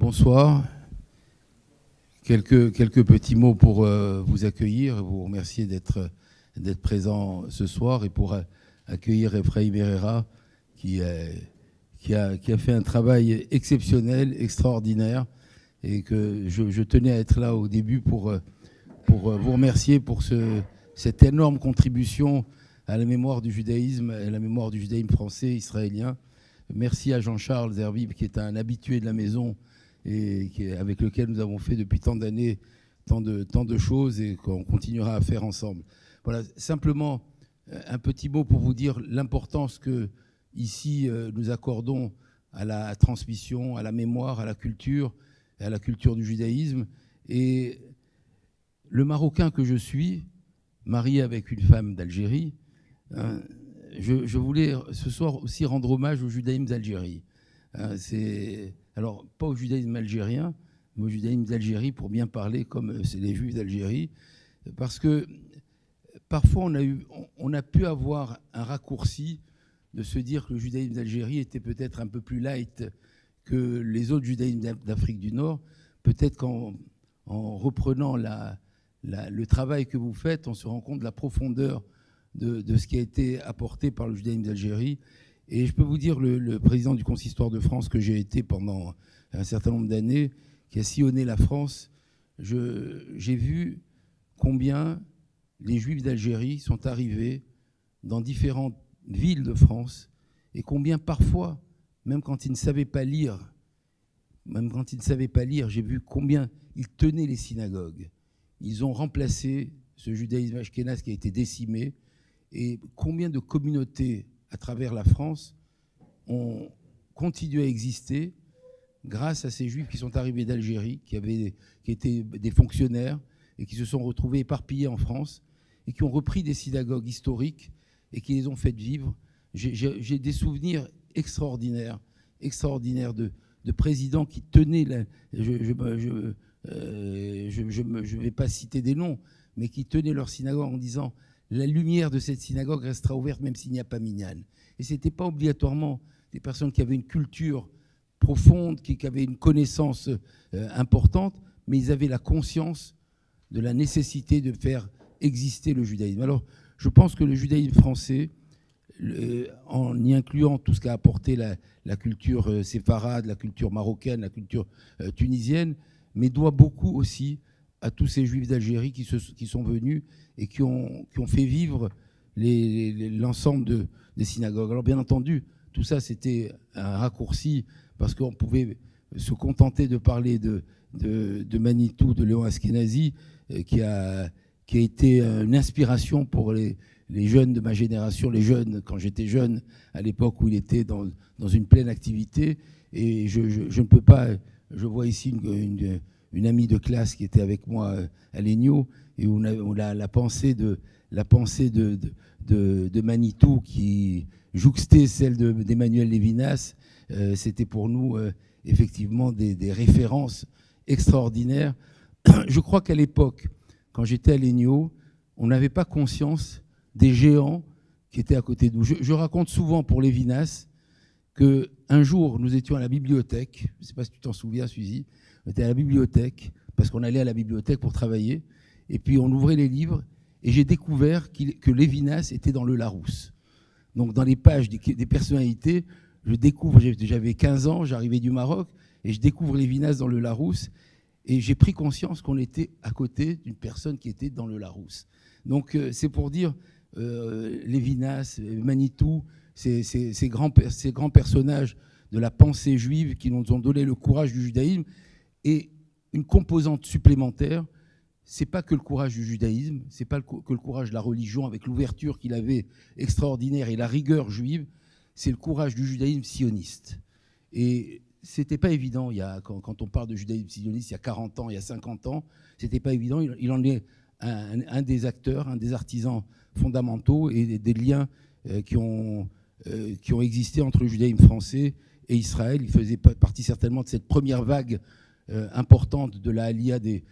Bonsoir. Quelques petits mots pour vous accueillir, vous remercier d'être présent ce soir et pour accueillir Efraïm Herrera qui a fait un travail exceptionnel, extraordinaire, et que je tenais à être là au début pour vous remercier pour cette énorme contribution à la mémoire du judaïsme, à la mémoire du judaïsme français, israélien. Merci à Jean-Charles Zervib, qui est un habitué de la maison et avec lequel nous avons fait depuis tant d'années tant de choses et qu'on continuera à faire ensemble. Voilà, simplement un petit mot pour vous dire l'importance que ici nous accordons à la transmission, à la mémoire, à la culture du judaïsme. Et le Marocain que je suis, marié avec une femme d'Algérie, je voulais ce soir aussi rendre hommage au judaïsme d'Algérie. Alors, pas au judaïsme algérien, mais au judaïsme d'Algérie, pour bien parler comme c'est les Juifs d'Algérie, parce que parfois on a pu avoir un raccourci de se dire que le judaïsme d'Algérie était peut-être un peu plus light que les autres judaïsmes d'Afrique du Nord. Peut-être qu'en reprenant le travail que vous faites, on se rend compte de la profondeur de ce qui a été apporté par le judaïsme d'Algérie. Et je peux vous dire, le président du Consistoire de France que j'ai été pendant un certain nombre d'années, qui a sillonné la France, j'ai vu combien les Juifs d'Algérie sont arrivés dans différentes villes de France et combien parfois, même quand ils ne savaient pas lire, j'ai vu combien ils tenaient les synagogues. Ils ont remplacé ce judaïsme ashkénaze qui a été décimé, et combien de communautés à travers la France ont continué à exister grâce à ces Juifs qui sont arrivés d'Algérie, qui étaient des fonctionnaires et qui se sont retrouvés éparpillés en France et qui ont repris des synagogues historiques et qui les ont faites vivre. J'ai des souvenirs extraordinaires de présidents qui tenaient, je ne vais pas citer des noms, mais qui tenaient leur synagogue en disant « la lumière de cette synagogue restera ouverte même s'il n'y a pas minyan ». Et ce n'était pas obligatoirement des personnes qui avaient une culture profonde, qui avaient une connaissance importante, mais ils avaient la conscience de la nécessité de faire exister le judaïsme. Alors, je pense que le judaïsme français, en y incluant tout ce qu'a apporté la culture séfarade, la culture marocaine, la culture tunisienne, mais doit beaucoup aussi à tous ces Juifs d'Algérie qui sont venus et qui ont fait vivre l'ensemble des synagogues. Alors bien entendu, tout ça c'était un raccourci parce qu'on pouvait se contenter de parler de Manitou, de Léon Askenazi, qui a été une inspiration pour les jeunes de ma génération, les jeunes, quand j'étais jeune, à l'époque où il était dans une pleine activité. Et je ne peux pas, je vois ici une amie de classe qui était avec moi à l'ENIO, et où on a la pensée de Manitou qui jouxtait celle d'Emmanuel Lévinas. C'était pour nous effectivement des références extraordinaires. Je crois qu'à l'époque, quand j'étais à l'ENIO, on n'avait pas conscience des géants qui étaient à côté de nous. Je raconte souvent pour Lévinas qu'un jour, nous étions à la bibliothèque, je ne sais pas si tu t'en souviens, Suzy, on était à la bibliothèque, parce qu'on allait à la bibliothèque pour travailler, et puis on ouvrait les livres, et j'ai découvert que Lévinas était dans le Larousse. Donc dans les pages des personnalités, je découvre, j'avais 15 ans, j'arrivais du Maroc, et je découvre Lévinas dans le Larousse, et j'ai pris conscience qu'on était à côté d'une personne qui était dans le Larousse. Donc c'est pour dire, Lévinas, Manitou, ces grands personnages de la pensée juive qui nous ont donné le courage du judaïsme. Et une composante supplémentaire, c'est pas que le courage du judaïsme, c'est pas que le courage de la religion avec l'ouverture qu'il avait extraordinaire et la rigueur juive, c'est le courage du judaïsme sioniste. Et c'était pas évident, quand on parle de judaïsme sioniste, il y a 40 ans, il y a 50 ans, c'était pas évident. Il en est un des acteurs, un des artisans fondamentaux et des liens qui ont existé entre le judaïsme français et Israël. Il faisait partie certainement de cette première vague importante de la Aliyah du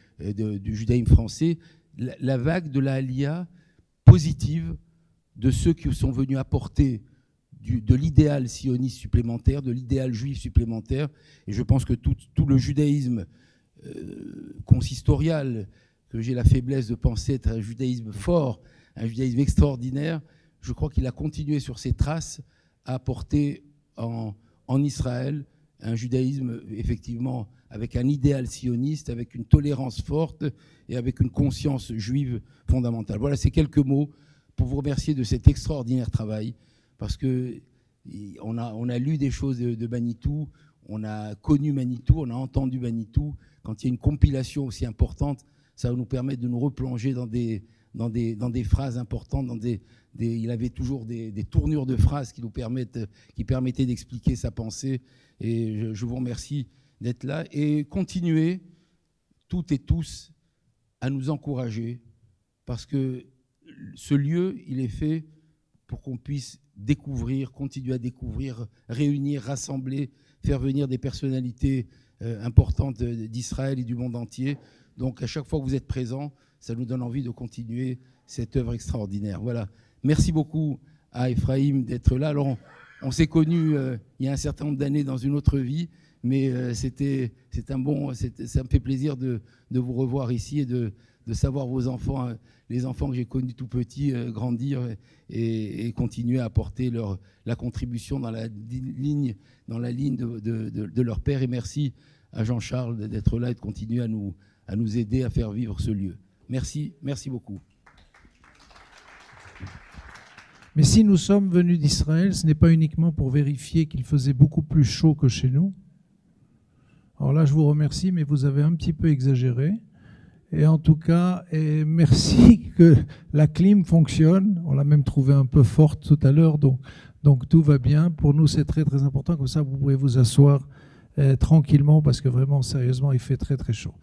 judaïsme français, la vague de la Aliyah positive de ceux qui sont venus apporter de l'idéal sioniste supplémentaire, de l'idéal juif supplémentaire. Et je pense que tout le judaïsme consistorial, que j'ai la faiblesse de penser être un judaïsme fort, un judaïsme extraordinaire, je crois qu'il a continué sur ses traces à apporter en Israël un judaïsme effectivement avec un idéal sioniste, avec une tolérance forte et avec une conscience juive fondamentale. Voilà, ces quelques mots pour vous remercier de cet extraordinaire travail, parce qu'on a lu des choses de Manitou, on a connu Manitou, on a entendu Manitou. Quand il y a une compilation aussi importante, ça va nous permettre de nous replonger dans des phrases importantes, il avait toujours des tournures de phrases qui permettaient d'expliquer sa pensée. Et je vous remercie d'être là et continuez toutes et tous à nous encourager, parce que ce lieu, il est fait pour qu'on puisse découvrir, continuer à découvrir, réunir, rassembler, faire venir des personnalités importantes d'Israël et du monde entier. Donc à chaque fois que vous êtes présents, ça nous donne envie de continuer cette œuvre extraordinaire. Voilà. Merci beaucoup à Ephraim d'être là. Alors on s'est connus il y a un certain nombre d'années dans une autre vie, mais ça me fait plaisir de vous revoir ici et de savoir vos enfants, les enfants que j'ai connus tout petits, grandir et continuer à apporter la contribution dans la ligne de leur père. Et merci à Jean-Charles d'être là et de continuer à nous aider à faire vivre ce lieu. Merci beaucoup. Mais si nous sommes venus d'Israël, ce n'est pas uniquement pour vérifier qu'il faisait beaucoup plus chaud que chez nous. Alors là, je vous remercie, mais vous avez un petit peu exagéré. Et en tout cas, merci que la clim fonctionne. On l'a même trouvée un peu forte tout à l'heure, donc tout va bien. Pour nous, c'est très très important. Comme ça, vous pouvez vous asseoir tranquillement, parce que vraiment, sérieusement, il fait très très chaud.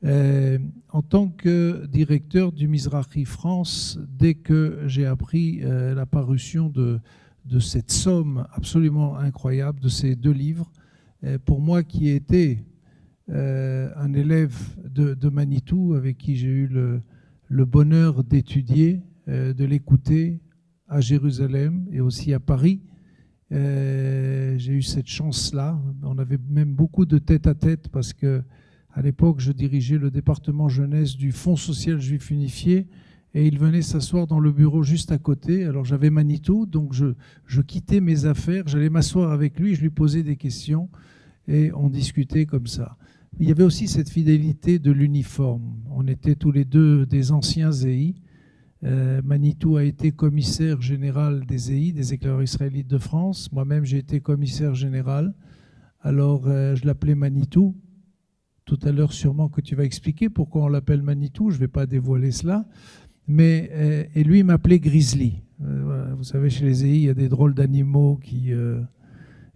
En tant que directeur du Mizrahi France, dès que j'ai appris la parution de cette somme absolument incroyable, de ces 2 livres, pour moi qui étais un élève de Manitou, avec qui j'ai eu le bonheur d'étudier, de l'écouter à Jérusalem et aussi à Paris, j'ai eu cette chance-là. On avait même beaucoup de tête-à-tête, parce que à l'époque, je dirigeais le département jeunesse du Fonds social juif unifié, et il venait s'asseoir dans le bureau juste à côté. Alors j'avais Manitou, donc je quittais mes affaires, j'allais m'asseoir avec lui, je lui posais des questions et on discutait comme ça. Il y avait aussi cette fidélité de l'uniforme. On était tous les deux des anciens ZEI. Manitou a été commissaire général des ZEI, des éclaireurs israélites de France. Moi-même, j'ai été commissaire général. Alors je l'appelais Manitou. Tout à l'heure, sûrement que tu vas expliquer pourquoi on l'appelle Manitou. Je ne vais pas dévoiler cela. Mais, et lui, il m'appelait Grizzly. Voilà. Vous savez, chez les ZEI, il y a des drôles d'animaux qui...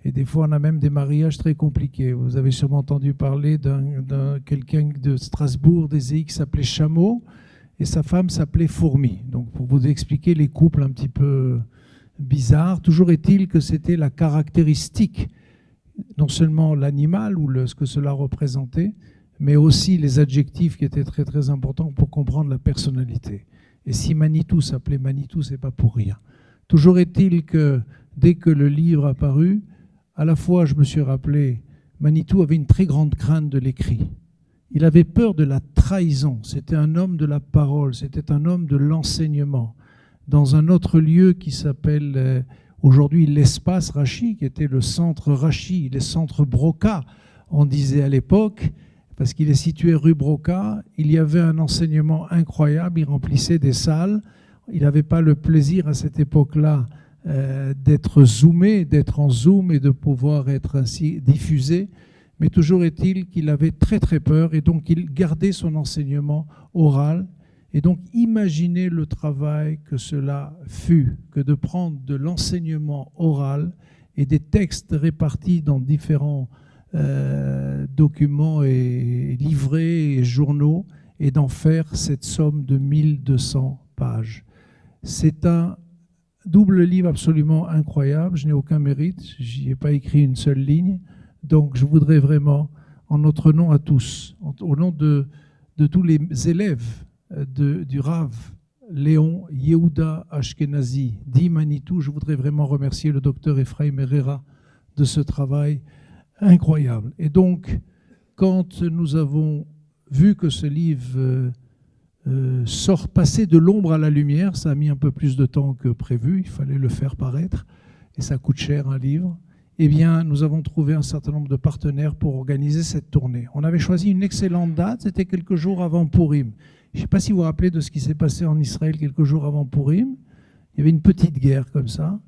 et des fois, on a même des mariages très compliqués. Vous avez sûrement entendu parler d'un quelqu'un de Strasbourg, des ZEI, qui s'appelait Chameau, et sa femme s'appelait Fourmi. Donc, pour vous expliquer les couples un petit peu bizarres, toujours est-il que c'était la caractéristique, non seulement l'animal ou ce que cela représentait, mais aussi les adjectifs qui étaient très très importants pour comprendre la personnalité. Et si Manitou s'appelait Manitou, c'est pas pour rien. Toujours est-il que dès que le livre a paru, à la fois je me suis rappelé, Manitou avait une très grande crainte de l'écrit. Il avait peur de la trahison. C'était un homme de la parole, c'était un homme de l'enseignement. Dans un autre lieu qui s'appelle aujourd'hui l'espace Rachi, qui était le centre Rachi, les centres Broca, on disait à l'époque, parce qu'il est situé rue Broca, il y avait un enseignement incroyable, il remplissait des salles. Il n'avait pas le plaisir à cette époque-là d'être zoomé, d'être en zoom et de pouvoir être ainsi diffusé. Mais toujours est-il qu'il avait très très peur et donc il gardait son enseignement oral. Et donc imaginez le travail que cela fut, que de prendre de l'enseignement oral et des textes répartis dans différents documents et livrets et journaux et d'en faire cette somme de 1200 pages. C'est un double livre absolument incroyable, je n'ai aucun mérite, j'y ai pas écrit une seule ligne, donc je voudrais vraiment, en notre nom à tous, au nom de tous les élèves du Rav Léon Yehuda Ashkenazi, dit Manitou. Je voudrais vraiment remercier le docteur Ephraim Herrera de ce travail incroyable. Et donc, quand nous avons vu que ce livre sort passer de l'ombre à la lumière, ça a mis un peu plus de temps que prévu, il fallait le faire paraître, et ça coûte cher un livre, eh bien, nous avons trouvé un certain nombre de partenaires pour organiser cette tournée. On avait choisi une excellente date, c'était quelques jours avant Pourim. Je ne sais pas si vous vous rappelez de ce qui s'est passé en Israël quelques jours avant Pourim. Il y avait une petite guerre comme ça,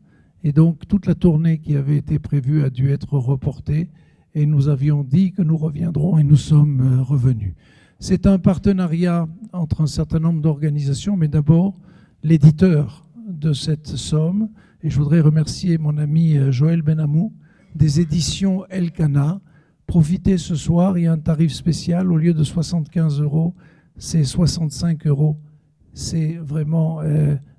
et donc toute la tournée qui avait été prévue a dû être reportée, et nous avions dit que nous reviendrons, et nous sommes revenus. C'est un partenariat entre un certain nombre d'organisations, mais d'abord l'éditeur de cette somme. Et je voudrais remercier mon ami Joël Benamou des éditions Elkana. Profitez ce soir, il y a un tarif spécial. Au lieu de 75 €, c'est 65 €. C'est vraiment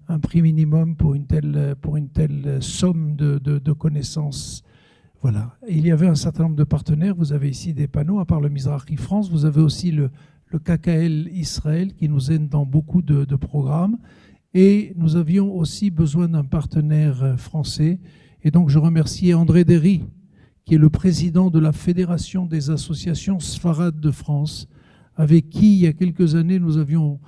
un prix minimum pour une telle somme de connaissances. Voilà. Et il y avait un certain nombre de partenaires. Vous avez ici des panneaux. À part le Mizrahi France, vous avez aussi le KKL Israël qui nous aide dans beaucoup de programmes. Et nous avions aussi besoin d'un partenaire français. Et donc je remercie André Derry, qui est le président de la Fédération des associations Sfarad de France, avec qui, il y a quelques années, nous avions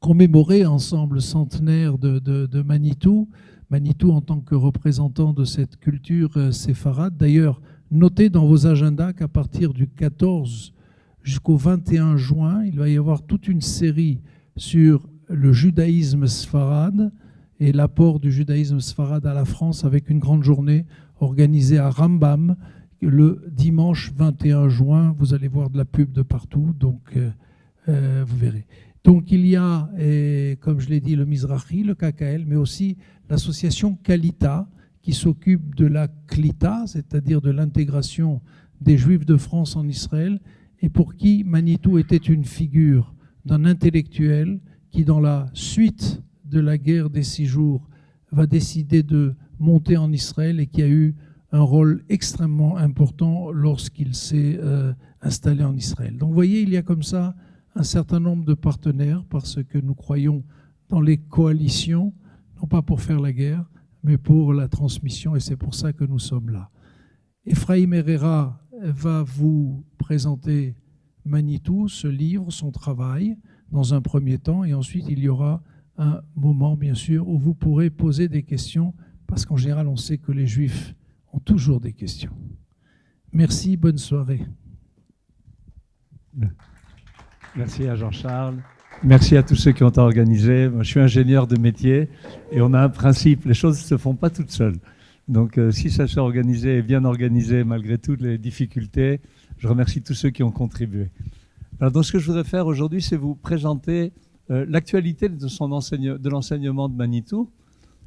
commémoré ensemble le centenaire de Manitou. Manitou en tant que représentant de cette culture séfarade. D'ailleurs, notez dans vos agendas qu'à partir du 14 jusqu'au 21 juin, il va y avoir toute une série sur le judaïsme sfarade et l'apport du judaïsme sfarade à la France avec une grande journée organisée à Rambam le dimanche 21 juin. Vous allez voir de la pub de partout, donc vous verrez. Donc il y a, comme je l'ai dit, le Mizrahi, le KKL, mais aussi l'association Kalita qui s'occupe de la Klita, c'est-à-dire de l'intégration des Juifs de France en Israël, et pour qui Manitou était une figure d'un intellectuel qui, dans la suite de la guerre des 6 jours, va décider de monter en Israël et qui a eu un rôle extrêmement important lorsqu'il s'est installé en Israël. Donc vous voyez, il y a comme ça un certain nombre de partenaires parce que nous croyons dans les coalitions, non pas pour faire la guerre, mais pour la transmission, et c'est pour ça que nous sommes là. Ephraim Herrera va vous présenter Manitou, ce livre, son travail, dans un premier temps, et ensuite il y aura un moment, bien sûr, où vous pourrez poser des questions, parce qu'en général, on sait que les Juifs ont toujours des questions. Merci, bonne soirée. Merci à Jean-Charles. Merci à tous ceux qui ont organisé. Moi, je suis ingénieur de métier et on a un principe, les choses ne se font pas toutes seules. Donc si ça s'est organisé et bien organisé malgré toutes les difficultés, je remercie tous ceux qui ont contribué. Alors, donc ce que je voudrais faire aujourd'hui, c'est vous présenter l'actualité de l'enseignement de Manitou.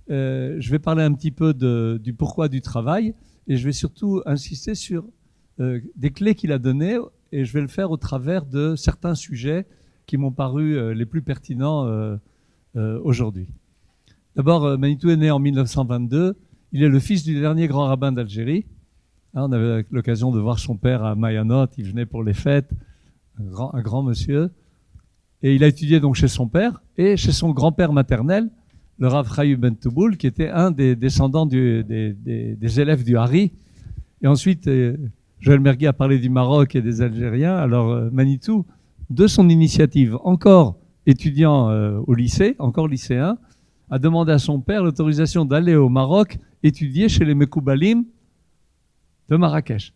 Je vais parler un petit peu du pourquoi du travail et je vais surtout insister sur des clés qu'il a données et je vais le faire au travers de certains sujets qui m'ont paru les plus pertinents aujourd'hui. D'abord, Manitou est né en 1922. Il est le fils du dernier grand rabbin d'Algérie. On avait l'occasion de voir son père à Mayanot. Il venait pour les fêtes, un grand monsieur. Et il a étudié donc chez son père et chez son grand-père maternel, le Rav Chaim Ben Touboul, qui était un des descendants des élèves du Hari. Et ensuite, Joël Mergui a parlé du Maroc et des Algériens. Alors Manitou, de son initiative, encore étudiant au lycée, encore lycéen, a demandé à son père l'autorisation d'aller au Maroc étudier chez les Mekoubalim de Marrakech.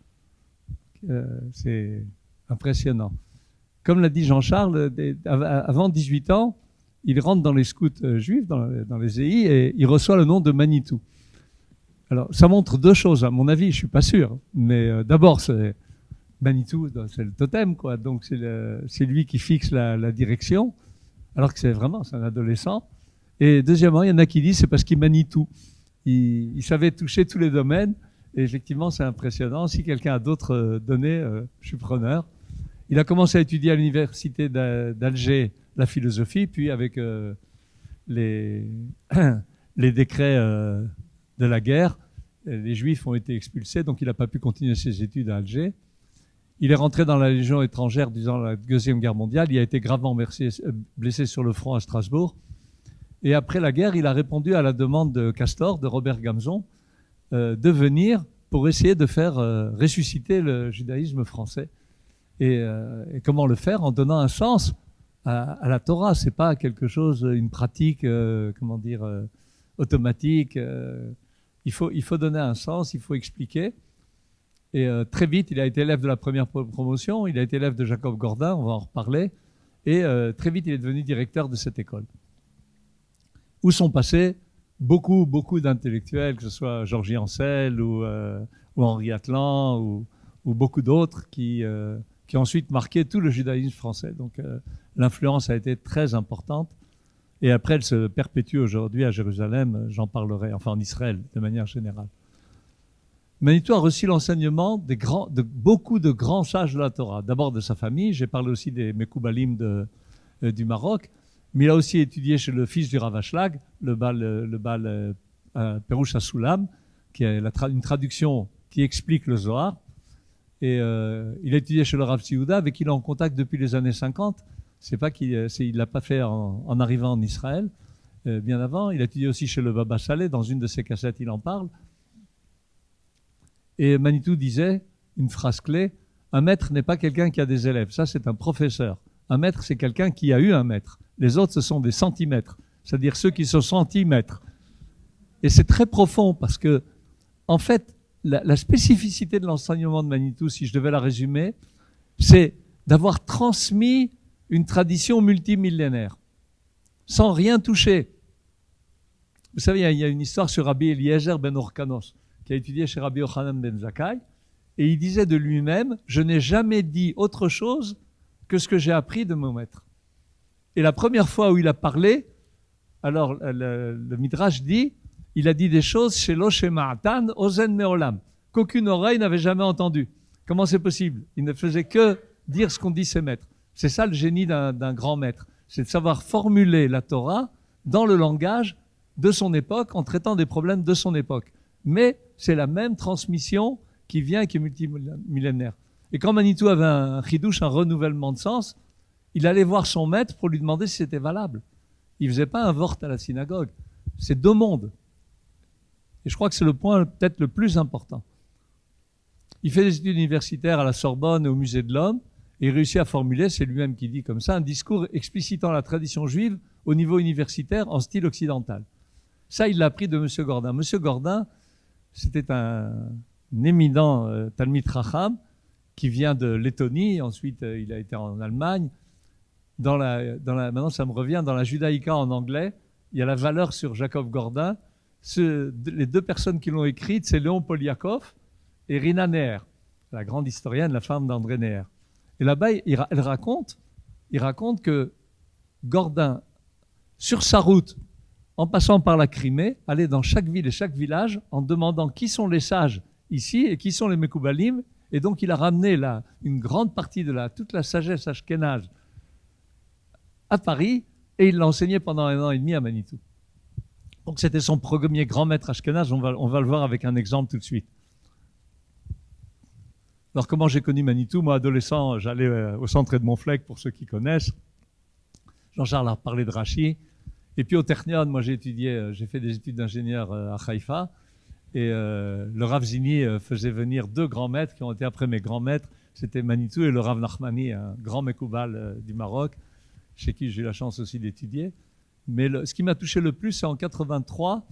C'est impressionnant. Comme l'a dit Jean-Charles, avant 18 ans, il rentre dans les scouts juifs, dans les EI, et il reçoit le nom de Manitou. Alors, ça montre deux choses, à mon avis, je ne suis pas sûr. Mais d'abord, Manitou, c'est le totem, quoi. Donc, c'est lui qui fixe la direction, alors que c'est un adolescent. Et deuxièmement, il y en a qui disent c'est parce qu'il manie tout. Il savait toucher tous les domaines. Et effectivement, c'est impressionnant. Si quelqu'un a d'autres données, je suis preneur. Il a commencé à étudier à l'université d'Alger la philosophie, puis avec les décrets de la guerre, les Juifs ont été expulsés, donc il n'a pas pu continuer ses études à Alger. Il est rentré dans la Légion étrangère durant la Deuxième Guerre mondiale. Il a été gravement blessé sur le front à Strasbourg. Et après la guerre, il a répondu à la demande de Castor, de Robert Gamzon, de venir pour essayer de faire ressusciter le judaïsme français. Et comment le faire? En donnant un sens à la Torah. C'est pas quelque chose, une pratique, automatique. Il faut donner un sens, il faut expliquer. Et très vite, il a été élève de la première promotion, il a été élève de Jacob Gordin, on va en reparler. Et très vite, il est devenu directeur de cette école. Où sont passés beaucoup d'intellectuels, que ce soit Georges Ancel ou Henri Atlan ou beaucoup d'autres qui ont ensuite marqué tout le judaïsme français. Donc l'influence a été très importante. Et après, elle se perpétue aujourd'hui à Jérusalem, j'en parlerai, enfin en Israël, de manière générale. Manitou a reçu l'enseignement de beaucoup de grands sages de la Torah. D'abord de sa famille, j'ai parlé aussi des Mekoubalim du Maroc, mais il a aussi étudié chez le fils du Rav Ashlag, le Baal Perouch HaSulam, qui est une traduction qui explique le Zohar. Et il a étudié chez le Rav Tzihouda, avec qui il est en contact depuis les années 50. C'est pas il l'a pas fait en arrivant en Israël, bien avant. Il a étudié aussi chez le Baba Saleh, dans une de ses cassettes, il en parle. Et Manitou disait une phrase clé: un maître n'est pas quelqu'un qui a des élèves, ça c'est un professeur. Un maître, c'est quelqu'un qui a eu un maître. Les autres, ce sont des centimètres, c'est-à-dire ceux qui se sentent maîtres. Et c'est très profond parce que, en fait, la spécificité de l'enseignement de Manitou, si je devais la résumer, c'est d'avoir transmis une tradition multimillénaire, sans rien toucher. Vous savez, il y a une histoire sur Rabbi Eliezer ben Orkanos, qui a étudié chez Rabbi Yochanan ben Zakkai, et il disait de lui-même: je n'ai jamais dit autre chose que ce que j'ai appris de mon maître. Et la première fois où il a parlé, alors le Midrash dit, il a dit des choses chez Lo Shema'atan Ozen Meolam, qu'aucune oreille n'avait jamais entendu. Comment c'est possible? Il ne faisait que dire ce qu'ont dit ses maîtres. C'est ça le génie d'un grand maître, c'est de savoir formuler la Torah dans le langage de son époque, en traitant des problèmes de son époque. Mais c'est la même transmission qui vient et qui est multimillénaire. Et quand Manitou avait un chidouche, un renouvellement de sens, il allait voir son maître pour lui demander si c'était valable. Il ne faisait pas un vort à la synagogue. C'est deux mondes. Et je crois que c'est le point peut-être le plus important. Il fait des études universitaires à la Sorbonne et au Musée de l'Homme, et il réussit à formuler, c'est lui-même qui dit comme ça, un discours explicitant la tradition juive au niveau universitaire en style occidental. Ça, il l'a appris de M. Gordin. M. Gordin, c'était un éminent Talmid Chacham qui vient de Lettonie. Ensuite, il a été en Allemagne. Maintenant, ça me revient, dans la Judaïka en anglais, il y a la valeur sur Jacob Gordin. Les deux personnes qui l'ont écrite, c'est Léon Poliakov et Rina Neher, la grande historienne, la femme d'André Neher. Et là-bas, il raconte que Gordin, sur sa route, en passant par la Crimée, allait dans chaque ville et chaque village en demandant qui sont les sages ici et qui sont les Mekoubalim. Et donc, il a ramené une grande partie de toute la sagesse ashkénaze à Paris et il l'a enseigné pendant 1 an et demi à Manitou. Donc, c'était son premier grand maître ashkénaze. On va le voir avec un exemple tout de suite. Alors, comment j'ai connu Manitou? Moi, adolescent, j'allais au centre Edmond-Fleck, pour ceux qui connaissent. Jean-Charles a parlé de Rachi. Et puis au Technion, moi j'ai fait des études d'ingénieur à Haïfa. Et le Rav Zini faisait venir 2 grands maîtres qui ont été après mes grands maîtres. C'était Manitou et le Rav Nachmani, un grand Mekoubal du Maroc, chez qui j'ai eu la chance aussi d'étudier. Mais ce qui m'a touché le plus, c'est en 83,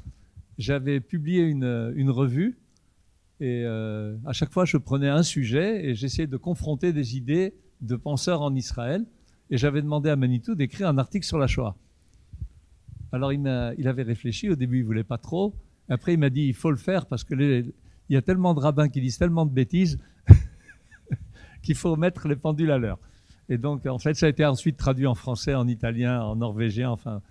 j'avais publié une revue. Et à chaque fois, je prenais un sujet et j'essayais de confronter des idées de penseurs en Israël. Et j'avais demandé à Manitou d'écrire un article sur la Shoah. Alors il avait réfléchi, au début il ne voulait pas trop. Après il m'a dit il faut le faire parce qu'il y a tellement de rabbins qui disent tellement de bêtises qu'il faut mettre les pendules à l'heure. Et donc en fait ça a été ensuite traduit en français, en italien, en norvégien, enfin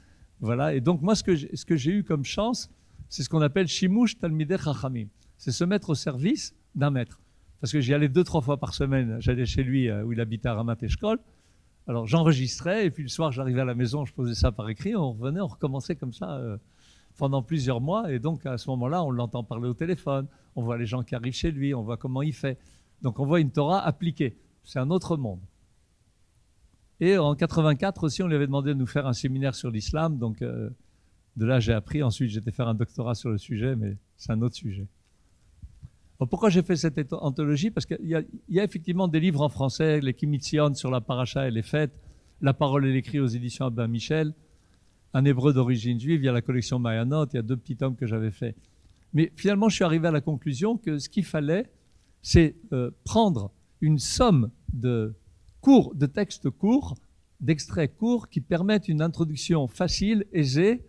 voilà. Et donc moi ce que j'ai eu comme chance, c'est ce qu'on appelle Shimush Talmidei Chachamim. C'est se mettre au service d'un maître. Parce que j'y allais 2-3 fois par semaine, j'allais chez lui où il habitait à Ramat Eshkol. Alors j'enregistrais et puis le soir j'arrivais à la maison, je posais ça par écrit, on revenait, on recommençait comme ça pendant plusieurs mois. Et donc à ce moment-là, on l'entend parler au téléphone, on voit les gens qui arrivent chez lui, on voit comment il fait. Donc on voit une Torah appliquée. c'est un autre monde. Et en 84 aussi, on lui avait demandé de nous faire un séminaire sur l'islam. Donc, de là, j'ai appris. Ensuite, j'étais faire un doctorat sur le sujet, mais c'est un autre sujet. Alors, pourquoi j'ai fait cette anthologie? Parce qu'il y a effectivement des livres en français, les Kimitzion sur la paracha et les fêtes, La parole et l'écrit aux éditions Albin Michel, un hébreu d'origine juive, il y a la collection Mayanot, il y a 2 petits tomes que j'avais faits. Mais finalement, je suis arrivé à la conclusion que ce qu'il fallait, c'est prendre une somme de textes courts, d'extraits courts qui permettent une introduction facile, aisée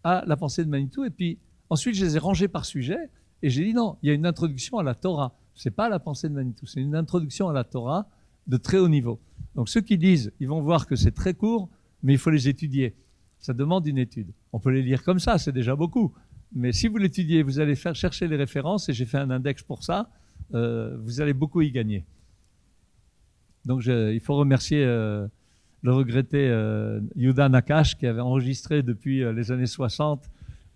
à la pensée de Manitou. Et puis ensuite, je les ai rangés par sujet et j'ai dit non, il y a une introduction à la Torah. Ce n'est pas la pensée de Manitou, c'est une introduction à la Torah de très haut niveau. Donc ceux qui disent, ils vont voir que c'est très court, mais il faut les étudier. Ça demande une étude. On peut les lire comme ça, c'est déjà beaucoup. Mais si vous l'étudiez, vous allez faire chercher les références, et j'ai fait un index pour ça, vous allez beaucoup y gagner. Donc il faut remercier le regretté Yehuda Nakash qui avait enregistré depuis les années 60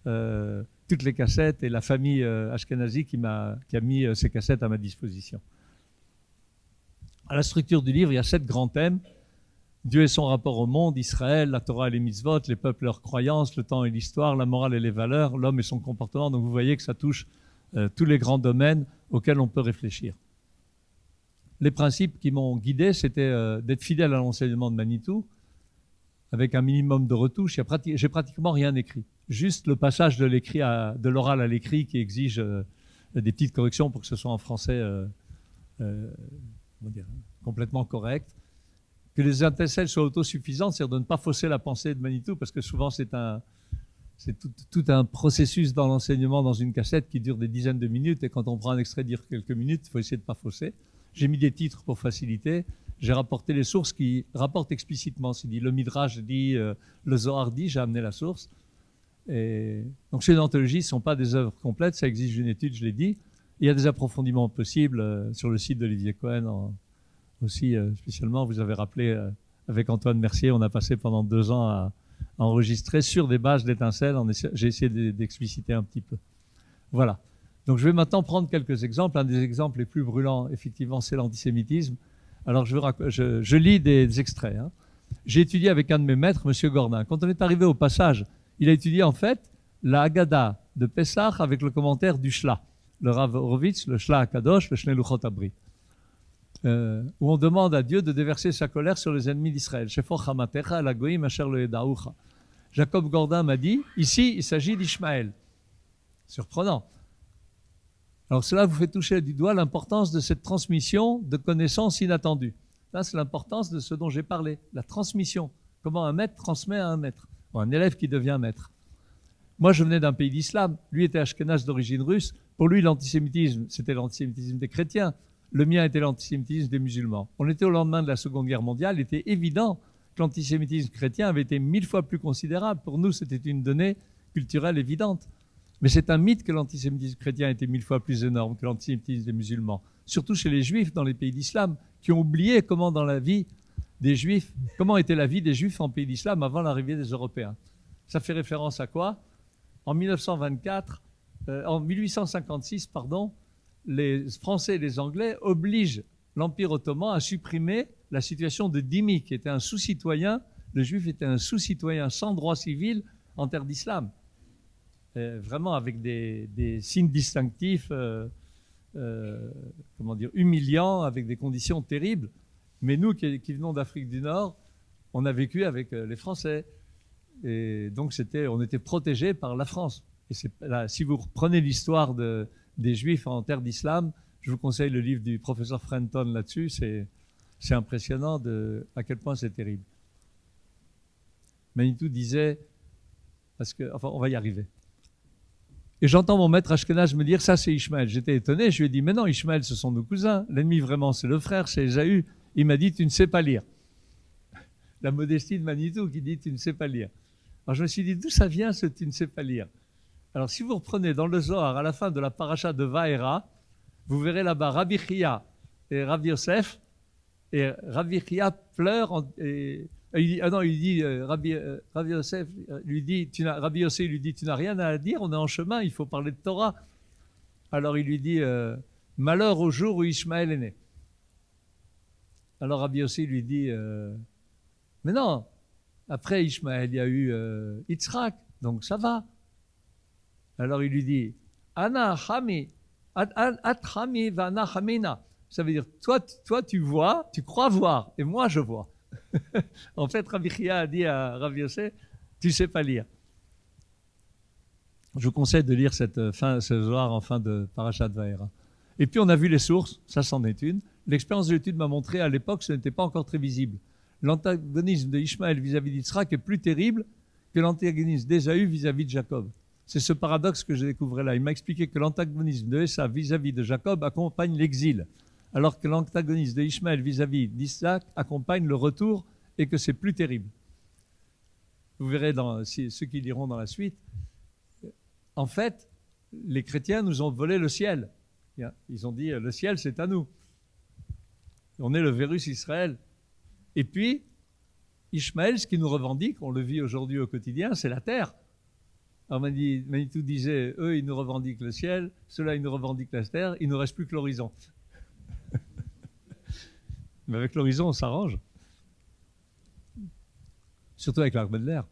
toutes les cassettes, et la famille Ashkenazi qui a mis ces cassettes à ma disposition. À la structure du livre, il y a 7 grands thèmes. Dieu et son rapport au monde, Israël, la Torah et les mitzvot, les peuples et leurs croyances, le temps et l'histoire, la morale et les valeurs, l'homme et son comportement. Donc vous voyez que ça touche tous les grands domaines auxquels on peut réfléchir. Les principes qui m'ont guidé, c'était d'être fidèle à l'enseignement de Manitou, avec un minimum de retouches. J'ai pratiquement rien écrit. Juste le passage de l'oral à l'écrit qui exige des petites corrections pour que ce soit en français complètement correct. Que les intercelles soient autosuffisantes, c'est-à-dire de ne pas fausser la pensée de Manitou, parce que souvent c'est tout un processus dans l'enseignement dans une cassette qui dure des dizaines de minutes, et quand on prend un extrait dure quelques minutes, il faut essayer de ne pas fausser. J'ai mis des titres pour faciliter, j'ai rapporté les sources qui rapportent explicitement. C'est dit, le Midrash dit, le Zohar dit, j'ai amené la source. Et donc c'est une anthologie, ce ne sont pas des œuvres complètes, ça exige une étude, je l'ai dit. Il y a des approfondissements possibles sur le site d'Olivier Cohen. Aussi, spécialement, vous avez rappelé, avec Antoine Mercier, on a passé pendant 2 ans à enregistrer sur des bases d'étincelles. J'ai essayé d'expliciter un petit peu. Voilà. Donc je vais maintenant prendre quelques exemples. Un des exemples les plus brûlants, effectivement, c'est l'antisémitisme. Alors je lis des extraits. Hein. J'ai étudié avec un de mes maîtres, M. Gordin. Quand on est arrivé au passage, il a étudié en fait la Haggadah de Pessah avec le commentaire du Shla, le Rav Horowitz, le Shla HaKadosh, le Shnei Luchot Abrit. Où on demande à Dieu de déverser sa colère sur les ennemis d'Israël. Jacob Gordin m'a dit, ici, il s'agit d'Ishmaël. Surprenant. Alors cela vous fait toucher du doigt l'importance de cette transmission de connaissances inattendues. Là, c'est l'importance de ce dont j'ai parlé, la transmission. Comment un maître transmet à un maître, ou un élève qui devient maître. Moi, je venais d'un pays d'islam. Lui était ashkénaze d'origine russe. Pour lui, l'antisémitisme, c'était l'antisémitisme des chrétiens. Le mien était l'antisémitisme des musulmans. On était au lendemain de la Seconde Guerre mondiale. Il était évident que l'antisémitisme chrétien avait été 1000 fois plus considérable. Pour nous, c'était une donnée culturelle évidente. Mais c'est un mythe que l'antisémitisme chrétien était 1000 fois plus énorme que l'antisémitisme des musulmans. Surtout chez les juifs dans les pays d'islam, qui ont oublié comment dans la vie des juifs, comment était la vie des juifs en pays d'islam avant l'arrivée des Européens. Ça fait référence à quoi? En 1856, les Français et les Anglais obligent l'Empire ottoman à supprimer la situation de dhimmi, qui était un sous-citoyen. Le juif était un sous-citoyen sans droit civil en terre d'islam. Vraiment avec des signes distinctifs, humiliants, avec des conditions terribles. Mais nous qui venons d'Afrique du Nord, on a vécu avec les Français. Et donc on était protégés par la France. Et si vous reprenez l'histoire des Juifs en terre d'islam, je vous conseille le livre du professeur Frenton là-dessus. C'est impressionnant à quel point c'est terrible. Manitou disait, on va y arriver. Et j'entends mon maître ashkénaze me dire, ça c'est Ishmaël. J'étais étonné, je lui ai dit, mais non, Ishmaël ce sont nos cousins. L'ennemi vraiment c'est le frère, c'est Ésaü. Il m'a dit, tu ne sais pas lire. La modestie de Manitou qui dit, tu ne sais pas lire. Alors je me suis dit, d'où ça vient ce tu ne sais pas lire? Alors si vous reprenez dans le Zohar, à la fin de la paracha de Vaera, vous verrez là-bas Rabbi Chia et Rabbi Yosef, et Rabbi Chia pleure, Rabbi Yosef lui dit, Rabbi Yosef lui dit, tu n'as rien à dire, on est en chemin, il faut parler de Torah. Alors il lui dit, malheur au jour où Ishmaël est né. Alors Rabbi Yossi lui dit mais non, après Ishmaël, il y a eu Yitzhak, donc ça va. Alors il lui dit Ana Hami, At Hami Vana Hamina. Ça veut dire toi tu vois, tu crois voir, et moi je vois. En fait, Rabbi Chia a dit à Rabbi Yossi tu sais pas lire. Je vous conseille de lire ce soir en fin de Parashat Vaera. Et puis on a vu les sources, ça c'en est une. L'expérience de l'étude m'a montré à l'époque ce n'était pas encore très visible. L'antagonisme de Ishmaël vis-à-vis d'Yitzhak est plus terrible que l'antagonisme d'Ésaü vis-à-vis de Jacob. C'est ce paradoxe que j'ai découvert là. Il m'a expliqué que l'antagonisme de Ésaü vis-à-vis de Jacob accompagne l'exil, alors que l'antagonisme de Ishmaël vis-à-vis d'Isaac accompagne le retour et que c'est plus terrible. Vous verrez ceux qui liront dans la suite. En fait, les chrétiens nous ont volé le ciel. Ils ont dit le ciel c'est à nous. On est le Vérus Israël. Et puis, Ishmaël, ce qui nous revendique, on le vit aujourd'hui au quotidien, c'est la terre. Alors Manitou disait, eux, ils nous revendiquent le ciel, ceux-là, ils nous revendiquent la terre, il ne nous reste plus que l'horizon. Mais avec l'horizon, on s'arrange. Surtout avec l'arbre de l'air.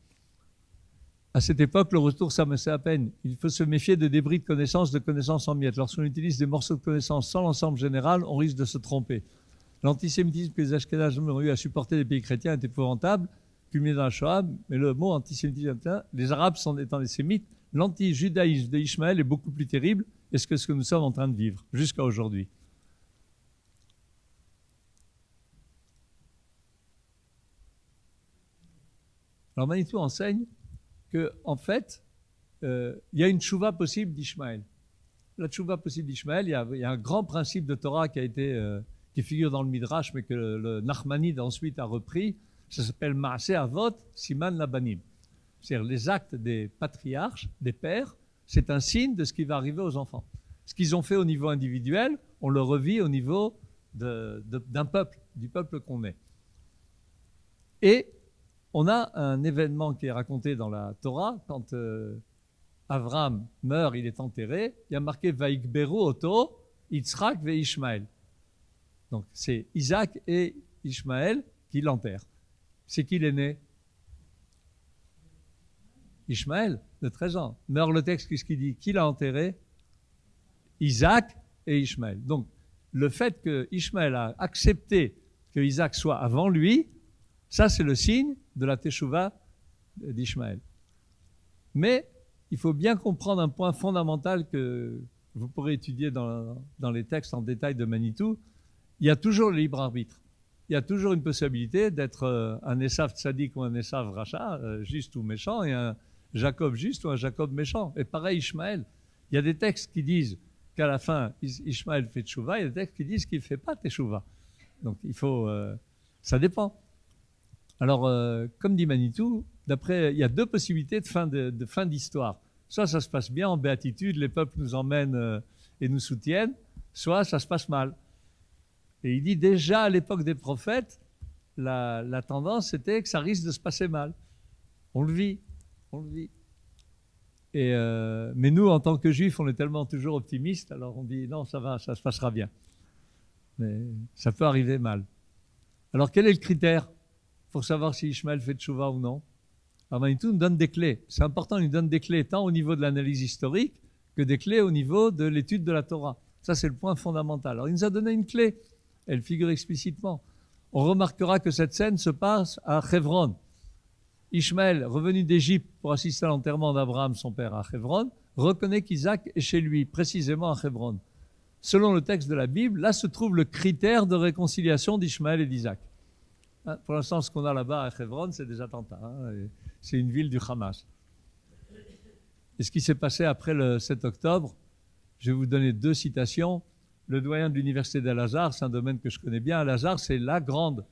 À cette époque, le retour s'amassait à peine. Il faut se méfier de débris de connaissances en miettes. Lorsqu'on utilise des morceaux de connaissances sans l'ensemble général, on risque de se tromper. L'antisémitisme que les Ashkénazes ont eu à supporter les pays chrétiens est épouvantable, culminé dans la Shoah, mais le mot antisémitisme, les Arabes sont étant des sémites, l'anti-judaïsme de Ishmaël est beaucoup plus terrible, et ce que nous sommes en train de vivre, jusqu'à aujourd'hui. Alors Manitou enseigne qu'en fait, il y a une tchouva possible d'Ishmaël. La tchouva possible d'Ishmaël, il y a un grand principe de Torah qui figure dans le Midrash, mais que le Nachmanide ensuite a repris, ça s'appelle Maaseh Avot Siman Labanim. C'est-à-dire les actes des patriarches, des pères, c'est un signe de ce qui va arriver aux enfants. Ce qu'ils ont fait au niveau individuel, on le revit au niveau d'un peuple, du peuple qu'on est. Et on a un événement qui est raconté dans la Torah, quand Abraham meurt, il est enterré, il y a marqué Vaikberu Oto, Yitzhak ve Ishmaël. Donc c'est Isaac et Ishmaël qui l'enterrent. C'est qui l'aîné? Ishmaël, de 13 ans. Meurt le texte, qu'est-ce qu'il dit? Qui l'a enterré? Isaac et Ishmaël. Donc le fait que Ishmaël a accepté que Isaac soit avant lui, ça c'est le signe de la Teshuvah d'Ishmaël. Mais il faut bien comprendre un point fondamental que vous pourrez étudier dans les textes en détail de Manitou. Il y a toujours le libre arbitre. Il y a toujours une possibilité d'être un Esav tzaddik ou un Esav racha, juste ou méchant, et un Jacob juste ou un Jacob méchant. Et pareil, Ishmaël. Il y a des textes qui disent qu'à la fin, Ishmaël fait teshuvah, il y a des textes qui disent qu'il ne fait pas teshuvah. Donc il faut... ça dépend. Alors, comme dit Manitou, il y a deux possibilités de fin d'histoire. Soit ça se passe bien en béatitude, les peuples nous emmènent et nous soutiennent, soit ça se passe mal. Et il dit déjà à l'époque des prophètes, la tendance c'était que ça risque de se passer mal. On le vit. Mais nous, en tant que juifs, on est tellement toujours optimistes, alors on dit non, ça va, ça se passera bien. Mais ça peut arriver mal. Alors quel est le critère pour savoir si Ishmaël fait teshuvah ou non? Alors Manitou nous donne des clés. C'est important, il nous donne des clés tant au niveau de l'analyse historique que des clés au niveau de l'étude de la Torah. Ça, c'est le point fondamental. Alors il nous a donné une clé. Elle figure explicitement. On remarquera que cette scène se passe à Hebron. Ishmaël, revenu d'Égypte pour assister à l'enterrement d'Abraham, son père, à Hebron, reconnaît qu'Isaac est chez lui, précisément à Hebron. Selon le texte de la Bible, là se trouve le critère de réconciliation d'Ishmaël et d'Isaac. Pour l'instant, ce qu'on a là-bas à Hebron, c'est des attentats. C'est une ville du Hamas. Et ce qui s'est passé après le 7 octobre, je vais vous donner deux citations. Le doyen de l'université d'Al-Azhar, c'est un domaine que je connais bien. Al-Azhar, c'est la grande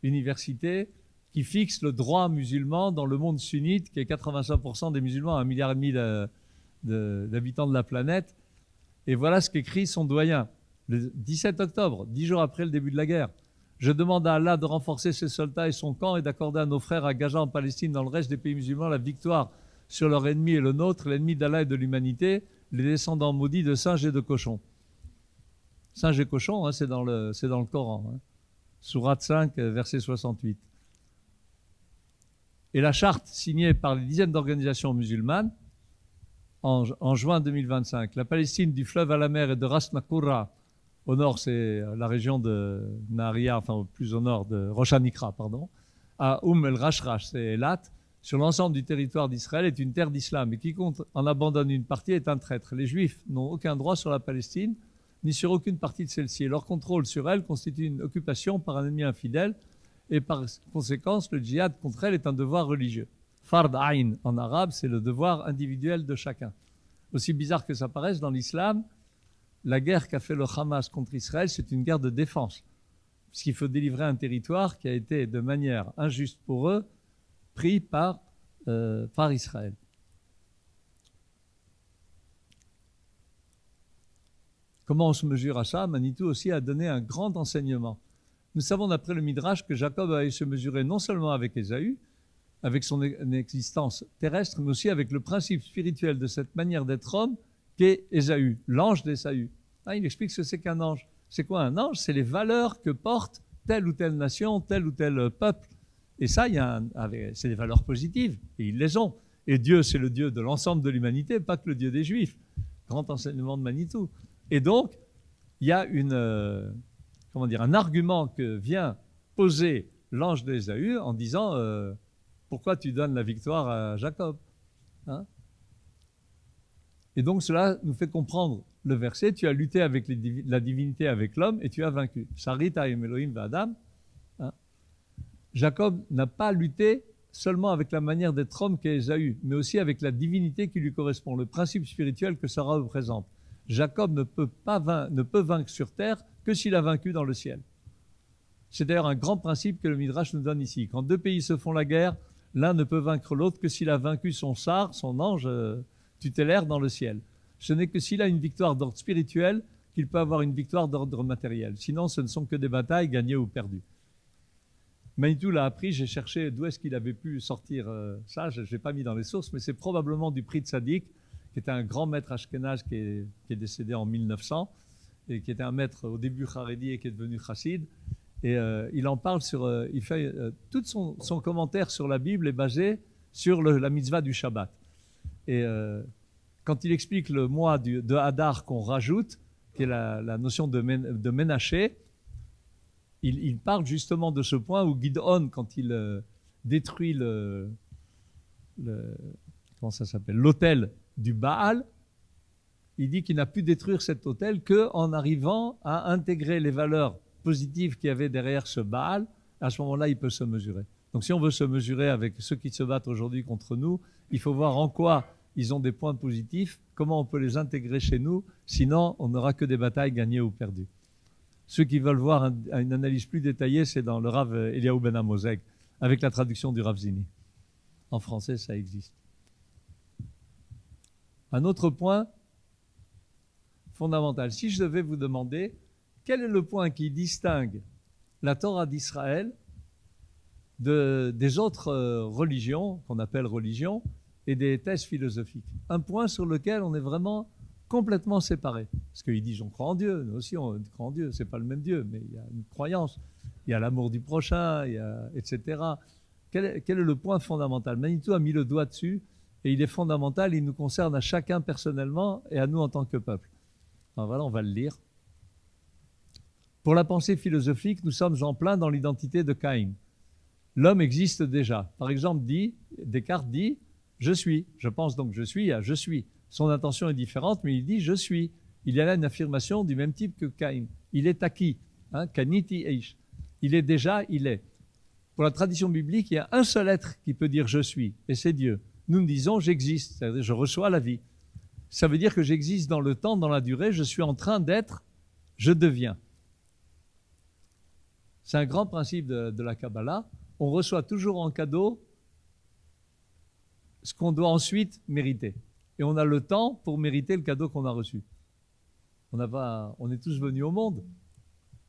université qui fixe le droit musulman dans le monde sunnite, qui est 85% des musulmans, 1,5 milliard d'habitants de la planète. Et voilà ce qu'écrit son doyen, le 17 octobre, 10 jours après le début de la guerre. Je demande à Allah de renforcer ses soldats et son camp et d'accorder à nos frères à Gaza en Palestine, dans le reste des pays musulmans, la victoire sur leur ennemi et le nôtre, l'ennemi d'Allah et de l'humanité, les descendants maudits de singes et de cochons. Singes et cochons, c'est dans le Coran. Sourate 5, verset 68. Et la charte signée par les dizaines d'organisations musulmanes en juin 2025. La Palestine du fleuve à la mer et de Ras Nakura, au nord c'est la région de Nahariya, enfin plus au nord de Rosh Hanikra, pardon, à el-Rashrash, c'est Elat, sur l'ensemble du territoire d'Israël est une terre d'islam et quiconque en abandonne une partie est un traître. Les Juifs n'ont aucun droit sur la Palestine ni sur aucune partie de celle-ci. Et leur contrôle sur elle constitue une occupation par un ennemi infidèle et par conséquence, le djihad contre elle est un devoir religieux. Fard Ayn en arabe, c'est le devoir individuel de chacun. Aussi bizarre que ça paraisse, dans l'islam, la guerre qu'a fait le Hamas contre Israël, c'est une guerre de défense. Puisqu'il faut délivrer un territoire qui a été, de manière injuste pour eux, pris par Israël. Comment on se mesure à ça? Manitou aussi a donné un grand enseignement. Nous savons d'après le Midrash que Jacob a se mesurer non seulement avec Ésaü, avec son existence terrestre, mais aussi avec le principe spirituel de cette manière d'être homme qu'est Ésaü, l'ange d'Ésaü. Il explique ce que c'est qu'un ange. C'est quoi un ange? C'est les valeurs que porte telle ou telle nation, tel ou tel peuple. Et ça, c'est des valeurs positives, et ils les ont. Et Dieu, c'est le Dieu de l'ensemble de l'humanité, pas que le Dieu des Juifs. Grand enseignement de Manitou. Et donc, il y a un argument que vient poser l'ange d'Ésaü en disant pourquoi tu donnes la victoire à Jacob, hein? Et donc cela nous fait comprendre le verset, tu as lutté avec la divinité, avec l'homme, et tu as vaincu. Sarita im Elohim v'Adam. Jacob n'a pas lutté seulement avec la manière d'être homme qu'est Ésaü, mais aussi avec la divinité qui lui correspond, le principe spirituel que ça représente. Jacob ne peut vaincre sur terre que s'il a vaincu dans le ciel. C'est d'ailleurs un grand principe que le Midrash nous donne ici. Quand deux pays se font la guerre, l'un ne peut vaincre l'autre que s'il a vaincu son sar, son ange tutélaire dans le ciel. Ce n'est que s'il a une victoire d'ordre spirituel qu'il peut avoir une victoire d'ordre matériel. Sinon, ce ne sont que des batailles gagnées ou perdues. Manitou l'a appris, j'ai cherché d'où est-ce qu'il avait pu sortir ça, je ne l'ai pas mis dans les sources, mais c'est probablement du Pri Tzadik, qui était un grand maître ashkénaze qui est décédé en 1900, et qui était un maître au début Haredi et qui est devenu chassid. Et il en parle il fait tout son commentaire sur la Bible est basé sur la mitzvah du Shabbat. Et quand il explique le mois de Hadar qu'on rajoute, qui est la notion de Ménaché, il parle justement de ce point où Gid'on, quand il détruit l'autel du Baal, il dit qu'il n'a pu détruire cet autel qu'en arrivant à intégrer les valeurs positives qu'il y avait derrière ce Baal. À ce moment-là, il peut se mesurer. Donc si on veut se mesurer avec ceux qui se battent aujourd'hui contre nous, il faut voir en quoi ils ont des points positifs, comment on peut les intégrer chez nous, sinon on n'aura que des batailles gagnées ou perdues. Ceux qui veulent voir une analyse plus détaillée, c'est dans le Rav Eliaou Ben Amozeg, avec la traduction du Rav Zini. En français, ça existe. Un autre point fondamental. Si je devais vous demander quel est le point qui distingue la Torah d'Israël des autres religions, qu'on appelle religions, et des thèses philosophiques. Un point sur lequel on est vraiment complètement séparés. Parce qu'ils disent on croit en Dieu, nous aussi on croit en Dieu, c'est pas le même Dieu, mais il y a une croyance, il y a l'amour du prochain, etc. Quel est le point fondamental? Manitou a mis le doigt dessus, et il est fondamental, il nous concerne à chacun personnellement et à nous en tant que peuple. Alors voilà, on va le lire. Pour la pensée philosophique, nous sommes en plein dans l'identité de Caïn. L'homme existe déjà. Par exemple, Descartes dit « je suis ». Je pense donc « je suis » à « je suis ». Son intention est différente, mais il dit « je suis ». Il y a là une affirmation du même type que Caïn. Il est acquis. Kaniti eish. Il est déjà, il est. Pour la tradition biblique, il y a un seul être qui peut dire « je suis », et c'est Dieu. Nous disons « j'existe », c'est-à-dire « je reçois la vie ». Ça veut dire que j'existe dans le temps, dans la durée, je suis en train d'être, je deviens. C'est un grand principe de la Kabbalah. On reçoit toujours en cadeau ce qu'on doit ensuite mériter. Et on a le temps pour mériter le cadeau qu'on a reçu. On est tous venus au monde.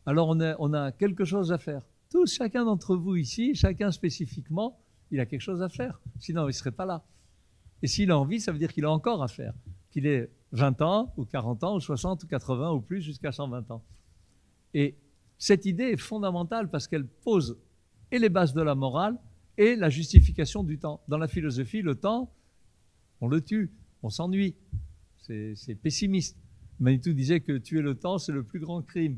Alors on a quelque chose à faire. Tous, chacun d'entre vous ici, chacun spécifiquement, il a quelque chose à faire. Sinon, il ne serait pas là. Et s'il a envie, ça veut dire qu'il a encore à faire. Qu'il ait 20 ans, ou 40 ans, ou 60, ou 80, ou plus, jusqu'à 120 ans. Et Cette idée est fondamentale parce qu'elle pose et les bases de la morale et la justification du temps. Dans la philosophie, le temps, on le tue, on s'ennuie, c'est pessimiste. Manitou disait que tuer le temps, c'est le plus grand crime.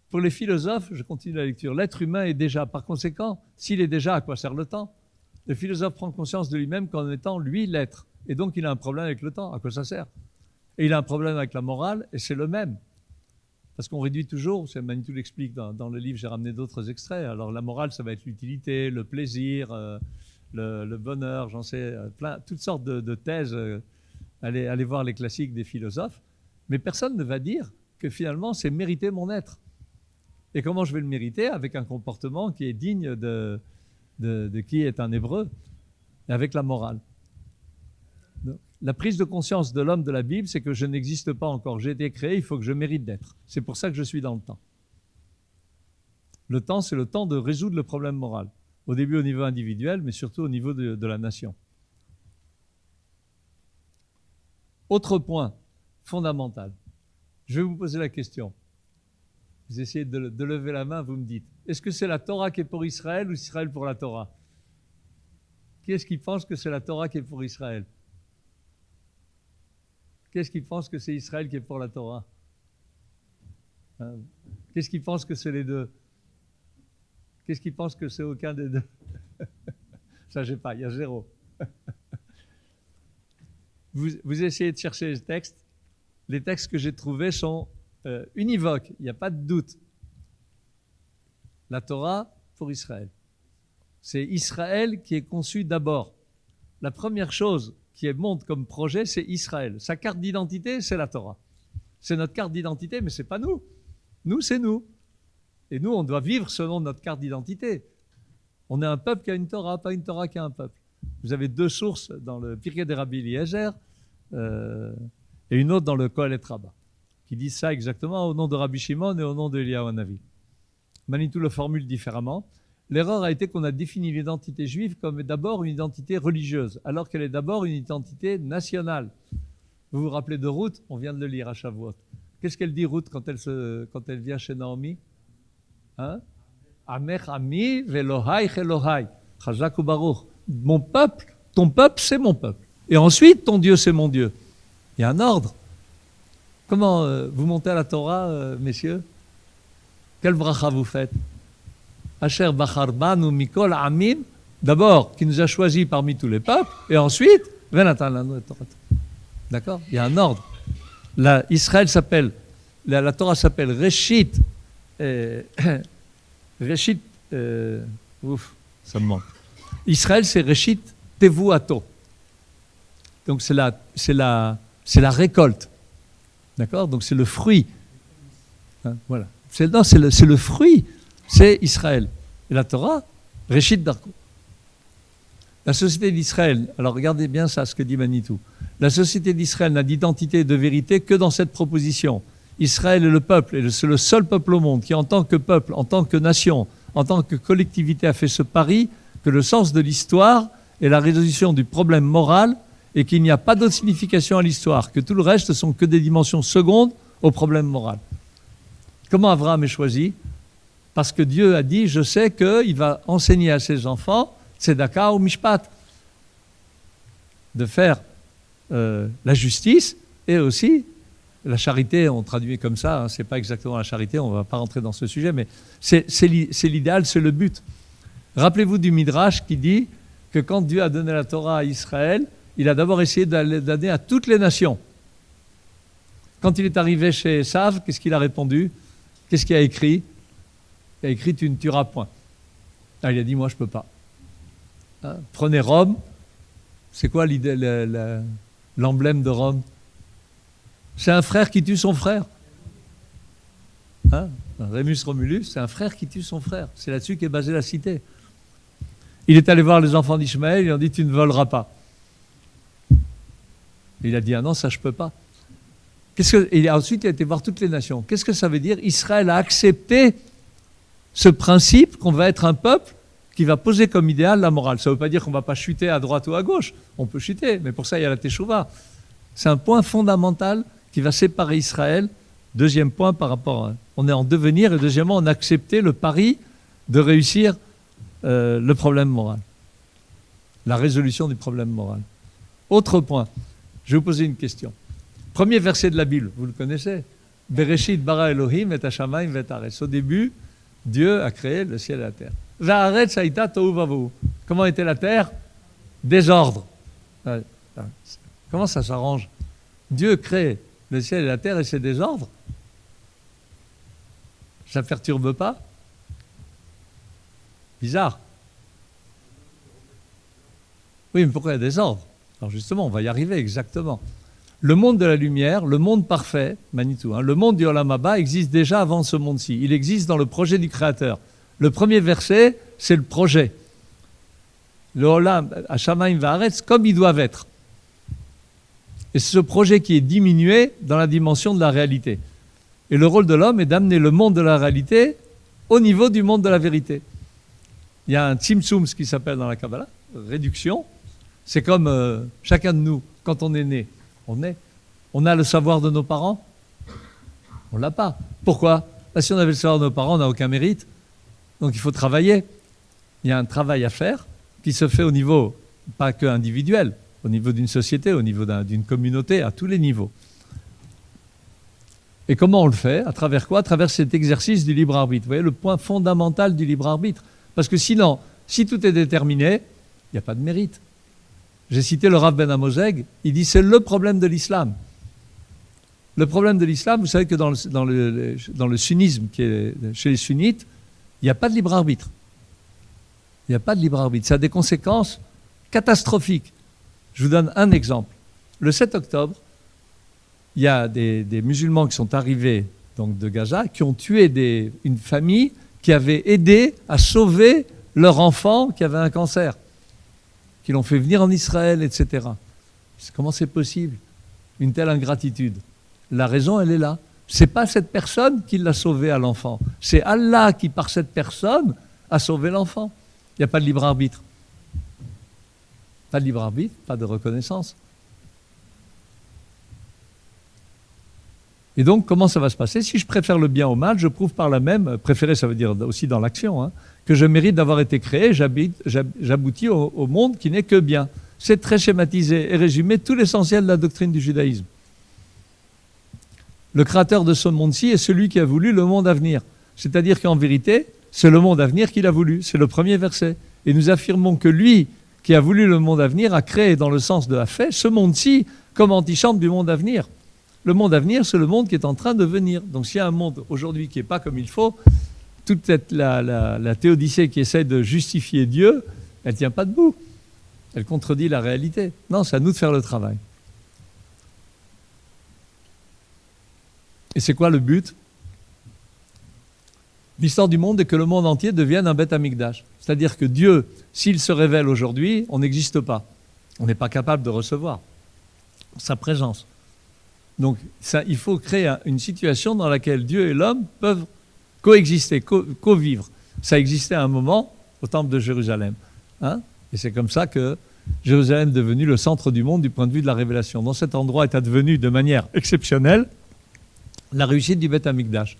Pour les philosophes, je continue la lecture, l'être humain est déjà, par conséquent, s'il est déjà, à quoi sert le temps? Le philosophe prend conscience de lui-même qu'en étant, lui, l'être. Et donc, il a un problème avec le temps, à quoi ça sert? Et il a un problème avec la morale, et c'est le même. Parce qu'on réduit toujours, Manitou l'explique dans le livre, j'ai ramené d'autres extraits. Alors la morale, ça va être l'utilité, le plaisir, le bonheur, j'en sais, toutes sortes de thèses. Allez voir les classiques des philosophes. Mais personne ne va dire que finalement, c'est mériter mon être. Et comment je vais le mériter? Avec un comportement qui est digne de qui est un hébreu, et avec la morale. La prise de conscience de l'homme de la Bible, c'est que je n'existe pas encore. J'ai été créé, il faut que je mérite d'être. C'est pour ça que je suis dans le temps. Le temps, c'est le temps de résoudre le problème moral. Au début au niveau individuel, mais surtout au niveau de la nation. Autre point fondamental. Je vais vous poser la question. Vous essayez de lever la main, vous me dites. Est-ce que c'est la Torah qui est pour Israël ou Israël pour la Torah? Qui est-ce qui pense que c'est la Torah qui est pour Israël? Qu'est-ce qui pense que c'est Israël qui est pour la Torah? Qu'est-ce qui pense que c'est les deux? Qu'est-ce qui pense que c'est aucun des deux? Ça, je sais pas, il y a zéro. Vous essayez de chercher les textes. Les textes que j'ai trouvés sont univoques, il n'y a pas de doute. La Torah pour Israël. C'est Israël qui est conçu d'abord. La première chose qui monte comme projet, c'est Israël. Sa carte d'identité, c'est la Torah. C'est notre carte d'identité, mais ce n'est pas nous. Nous, c'est nous. Et nous, on doit vivre selon notre carte d'identité. On est un peuple qui a une Torah, pas une Torah qui a un peuple. Vous avez deux sources dans le Pirkei de Rabbi Eliezer et une autre dans le Kohelet Rabbah, qui disent ça exactement au nom de Rabbi Shimon et au nom de Eliyahu Hanavi. Manitou le formule différemment. L'erreur a été qu'on a défini l'identité juive comme d'abord une identité religieuse, alors qu'elle est d'abord une identité nationale. Vous vous rappelez de Ruth? On vient de le lire à Shavuot. Qu'est-ce qu'elle dit, Ruth, quand elle vient chez Naomi? Amech ami velohai chelohai. Chazak ubaruch. Mon peuple, ton peuple, c'est mon peuple. Et ensuite, ton Dieu, c'est mon Dieu. Il y a un ordre. Comment vous montez à la Torah, messieurs? Quel bracha vous faites? Asher bachar banu mikol amim, d'abord, qui nous a choisis parmi tous les peuples, et ensuite, venatan lanu et Torah. D'accord? Il y a un ordre. Israël s'appelle, la Torah s'appelle Reshit, Reshit, ça me manque. Israël, c'est Reshit Tevuato. Donc c'est la récolte. D'accord? Donc c'est le fruit. Hein, voilà. C'est le fruit. C'est Israël. Et la Torah, Reshit Darko. La société d'Israël, alors regardez bien ça, ce que dit Manitou. La société d'Israël n'a d'identité et de vérité que dans cette proposition. Israël est le peuple, et c'est le seul peuple au monde qui, en tant que peuple, en tant que nation, en tant que collectivité, a fait ce pari que le sens de l'histoire est la résolution du problème moral et qu'il n'y a pas d'autre signification à l'histoire, que tout le reste ne sont que des dimensions secondes au problème moral. Comment Abraham est choisi? Parce que Dieu a dit, je sais qu'il va enseigner à ses enfants, tzedaka ou mishpat, de faire la justice et aussi la charité. On traduit comme ça, hein, c'est pas exactement la charité, on ne va pas rentrer dans ce sujet, mais c'est l'idéal, c'est le but. Rappelez-vous du Midrash qui dit que quand Dieu a donné la Torah à Israël, il a d'abord essayé d'amener à toutes les nations. Quand il est arrivé chez Esav, qu'est-ce qu'il a répondu? Qu'est-ce qu'il a écrit? Il a écrit « tu ne tueras point ». Ah, il a dit « moi je ne peux pas hein. ». Prenez Rome, c'est quoi l'emblème de Rome? C'est un frère qui tue son frère. Hein? Rémus Romulus, c'est un frère qui tue son frère. C'est là-dessus qu'est basée la cité. Il est allé voir les enfants d'Ishmaël, ils lui ont dit « tu ne voleras pas ». Il a dit « ah non, ça je ne peux pas ». Ensuite, il a été voir toutes les nations. Qu'est-ce que ça veut dire? Israël a accepté ce principe qu'on va être un peuple qui va poser comme idéal la morale. Ça ne veut pas dire qu'on ne va pas chuter à droite ou à gauche. On peut chuter, mais pour ça, il y a la Teshuvah. C'est un point fondamental qui va séparer Israël Deuxième point par rapport on est en devenir, et deuxièmement, on a accepté le pari de réussir le problème moral, la résolution du problème moral. Autre point, je vais vous poser une question. Premier verset de la Bible, vous le connaissez. Bereshit bara Elohim et hashamayim vet haaretz. Au début, Dieu a créé le ciel et la terre. Va'aretz haïta tohu vavohu. Comment était la terre? Désordre. Comment ça s'arrange? Dieu crée le ciel et la terre et c'est désordre. Ça ne perturbe pas? Bizarre. Oui, mais pourquoi il y a désordre? Alors justement, on va y arriver exactement. Le monde de la lumière, le monde parfait, Manitou, le monde du Olam Haba existe déjà avant ce monde-ci. Il existe dans le projet du Créateur. Le premier verset, c'est le projet. Le Olam, Hashamayim va'aretz, comme ils doivent être. Et c'est ce projet qui est diminué dans la dimension de la réalité. Et le rôle de l'homme est d'amener le monde de la réalité au niveau du monde de la vérité. Il y a un tzimtzum, ce qui s'appelle dans la Kabbalah, réduction. C'est comme chacun de nous, quand on est né, on a le savoir de nos parents? On ne l'a pas. Pourquoi? Parce que si on avait le savoir de nos parents, on n'a aucun mérite. Donc il faut travailler. Il y a un travail à faire qui se fait au niveau, pas que individuel, au niveau d'une société, au niveau d'une communauté, à tous les niveaux. Et comment on le fait? À travers quoi? À travers cet exercice du libre arbitre. Vous voyez, le point fondamental du libre arbitre. Parce que sinon, si tout est déterminé, il n'y a pas de mérite. J'ai cité le Rav Ben Amozeg, il dit c'est le problème de l'islam. Le problème de l'islam, vous savez que dans le sunnisme, qui est chez les sunnites, il n'y a pas de libre arbitre. Il n'y a pas de libre arbitre. Ça a des conséquences catastrophiques. Je vous donne un exemple. Le 7 octobre, il y a des musulmans qui sont arrivés donc, de Gaza, qui ont tué une famille qui avait aidé à sauver leur enfant qui avait un cancer, qui l'ont fait venir en Israël, etc. Comment c'est possible, une telle ingratitude? La raison, elle est là. Ce n'est pas cette personne qui l'a sauvé à l'enfant. C'est Allah qui, par cette personne, a sauvé l'enfant. Il n'y a pas de libre arbitre. Pas de libre arbitre, pas de reconnaissance. Et donc, comment ça va se passer? Si je préfère le bien au mal, je prouve par là même, préférer ça veut dire aussi dans l'action, que je mérite d'avoir été créé, j'aboutis au monde qui n'est que bien. C'est très schématisé et résumé tout l'essentiel de la doctrine du judaïsme. Le créateur de ce monde-ci est celui qui a voulu le monde à venir. C'est-à-dire qu'en vérité, c'est le monde à venir qu'il a voulu. C'est le premier verset. Et nous affirmons que lui, qui a voulu le monde à venir, a créé dans le sens de a fait ce monde-ci comme antichambre du monde à venir. Le monde à venir, c'est le monde qui est en train de venir. Donc s'il y a un monde aujourd'hui qui n'est pas comme il faut, toute la théodicée qui essaie de justifier Dieu, elle ne tient pas debout. Elle contredit la réalité. Non, c'est à nous de faire le travail. Et c'est quoi le but? L'histoire du monde est que le monde entier devienne un Beth Amikdash. C'est-à-dire que Dieu, s'il se révèle aujourd'hui, on n'existe pas. On n'est pas capable de recevoir sa présence. Donc il faut créer une situation dans laquelle Dieu et l'homme peuvent coexister, co-vivre. Ça existait à un moment au temple de Jérusalem. Et c'est comme ça que Jérusalem est devenu le centre du monde du point de vue de la révélation. Dans cet endroit est advenu de manière exceptionnelle la réussite du Beth Amikdash.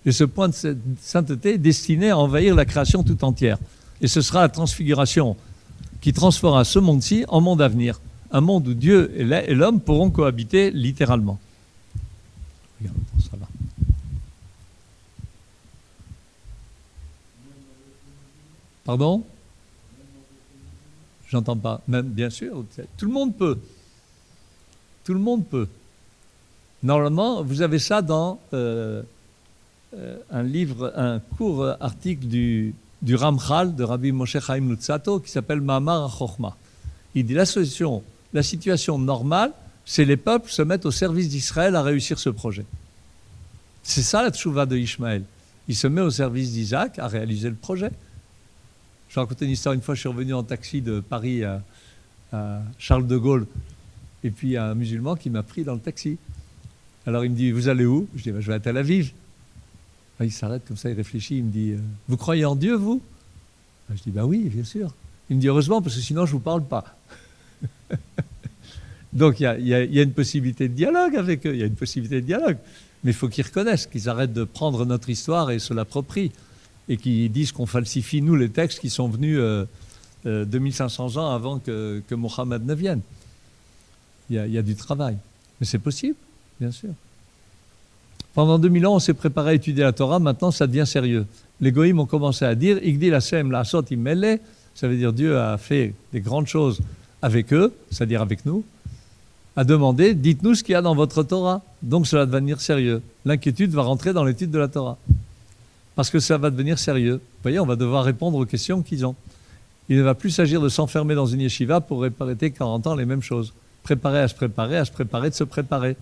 Et ce point de sainteté est destiné à envahir la création tout entière. Et ce sera la transfiguration qui transformera ce monde-ci en monde à venir. Un monde où Dieu et l'homme pourront cohabiter littéralement. Regarde, ça va. Pardon? J'entends pas. Même, bien sûr, tout le monde peut. Tout le monde peut. Normalement, vous avez ça dans un livre, un court article du Ramchal, de Rabbi Moshe Chaim Luzzatto, qui s'appelle Ma'amar HaChochma. Il dit la situation normale, c'est les peuples se mettent au service d'Israël à réussir ce projet. C'est ça la tchouva de Ishmaël. Il se met au service d'Isaac à réaliser le projet. Je vais raconter une histoire. Une fois, je suis revenu en taxi de Paris à Charles de Gaulle, et puis il y a un musulman qui m'a pris dans le taxi. Alors il me dit, vous allez où? Je dis, je vais à Tel Aviv. Il s'arrête comme ça, il réfléchit, il me dit, vous croyez en Dieu, vous? Je dis, oui, bien sûr. Il me dit, heureusement, parce que sinon je ne vous parle pas. Donc il y a une possibilité de dialogue avec eux, il y a une possibilité de dialogue. Mais il faut qu'ils reconnaissent, qu'ils arrêtent de prendre notre histoire et se l'approprient. Et qu'ils disent qu'on falsifie, nous, les textes qui sont venus 2500 ans avant que Mohammed ne vienne. Il y a du travail. Mais c'est possible, bien sûr. Pendant 2000 ans, on s'est préparé à étudier la Torah. Maintenant, ça devient sérieux. Les goïms ont commencé à dire « Igdi lasem lasot imele », ça veut dire Dieu a fait des grandes choses avec eux, c'est-à-dire avec nous, a demandé « Dites-nous ce qu'il y a dans votre Torah ». Donc, cela va devenir sérieux. L'inquiétude va rentrer dans l'étude de la Torah. Parce que ça va devenir sérieux. Vous voyez, on va devoir répondre aux questions qu'ils ont. Il ne va plus s'agir de s'enfermer dans une yeshiva pour répéter 40 ans les mêmes choses. Préparer à se préparer, de se préparer.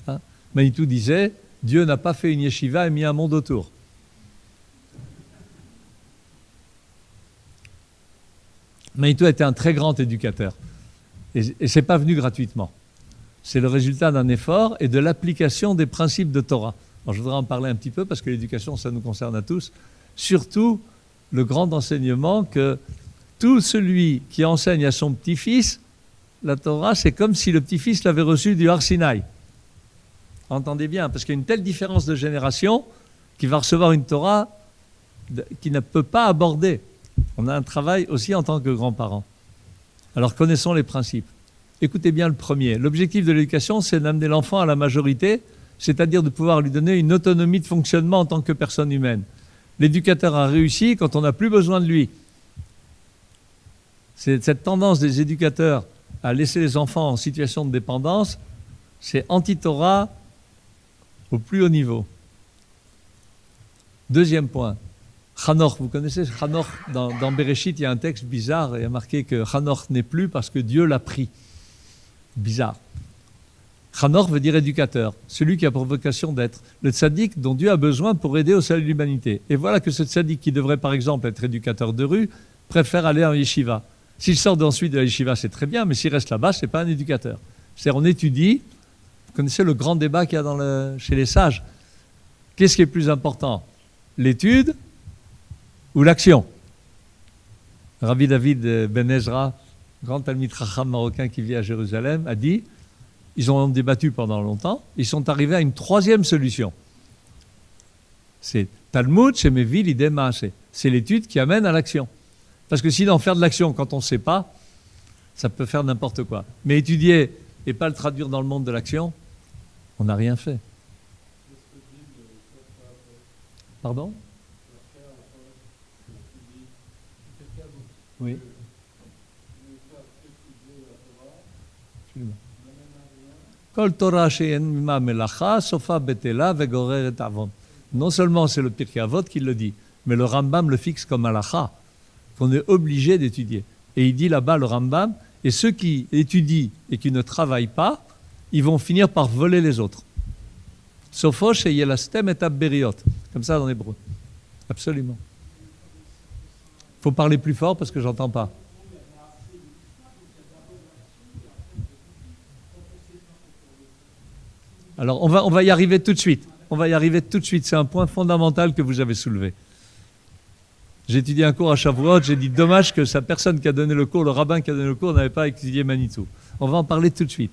Hein? Manitou disait, Dieu n'a pas fait une yeshiva et mis un monde autour. Manitou était un très grand éducateur. Et ce n'est pas venu gratuitement. C'est le résultat d'un effort et de l'application des principes de Torah. Alors, je voudrais en parler un petit peu parce que l'éducation, ça nous concerne à tous. Surtout, le grand enseignement que tout celui qui enseigne à son petit-fils, la Torah, c'est comme si le petit-fils l'avait reçu du Har Sinaï. Entendez bien, parce qu'il y a une telle différence de génération qu'il va recevoir une Torah qu'il ne peut pas aborder. On a un travail aussi en tant que grands-parents. Alors, connaissons les principes. Écoutez bien le premier. L'objectif de l'éducation, c'est d'amener l'enfant à la majorité, c'est-à-dire de pouvoir lui donner une autonomie de fonctionnement en tant que personne humaine. L'éducateur a réussi quand on n'a plus besoin de lui. C'est cette tendance des éducateurs à laisser les enfants en situation de dépendance, c'est anti-Torah au plus haut niveau. Deuxième point, Hanoch, vous connaissez Hanoch, dans Bereshit, il y a un texte bizarre, il y a marqué que Hanoch n'est plus parce que Dieu l'a pris. Bizarre. Hanoch veut dire éducateur, celui qui a pour vocation d'être le tzaddik dont Dieu a besoin pour aider au salut de l'humanité. Et voilà que ce tzaddik qui devrait par exemple être éducateur de rue, préfère aller en yeshiva. S'il sort ensuite de la yeshiva, c'est très bien, mais s'il reste là-bas, ce n'est pas un éducateur. C'est-à-dire on étudie, vous connaissez le grand débat qu'il y a chez les sages. Qu'est-ce qui est plus important, l'étude ou l'action? Rabbi David Ben Ezra, grand Talmid Chacham marocain qui vit à Jérusalem, a dit, ils ont débattu pendant longtemps, ils sont arrivés à une troisième solution. C'est Talmud shemevi lidei maaseh. C'est l'étude qui amène à l'action. Parce que sinon, faire de l'action quand on ne sait pas, ça peut faire n'importe quoi. Mais étudier et pas le traduire dans le monde de l'action, on n'a rien fait. Pardon? Oui. Kol Torah she'en mima melacha, sofa betela vegoreret avon. Non seulement c'est le Pirkei Avot qui le dit, mais le Rambam le fixe comme halacha, qu'on est obligé d'étudier. Et il dit là-bas, le Rambam, et ceux qui étudient et qui ne travaillent pas, ils vont finir par voler les autres. Sofo sheyelastem et abberiot, comme ça dans l'hébreu. Absolument. Il faut parler plus fort parce que j'entends pas. Alors, on va y arriver tout de suite. On va y arriver tout de suite. C'est un point fondamental que vous avez soulevé. J'ai étudié un cours à Shavuot, j'ai dit dommage que sa personne qui a donné le cours, le rabbin qui a donné le cours, n'avait pas étudié Manitou. On va en parler tout de suite.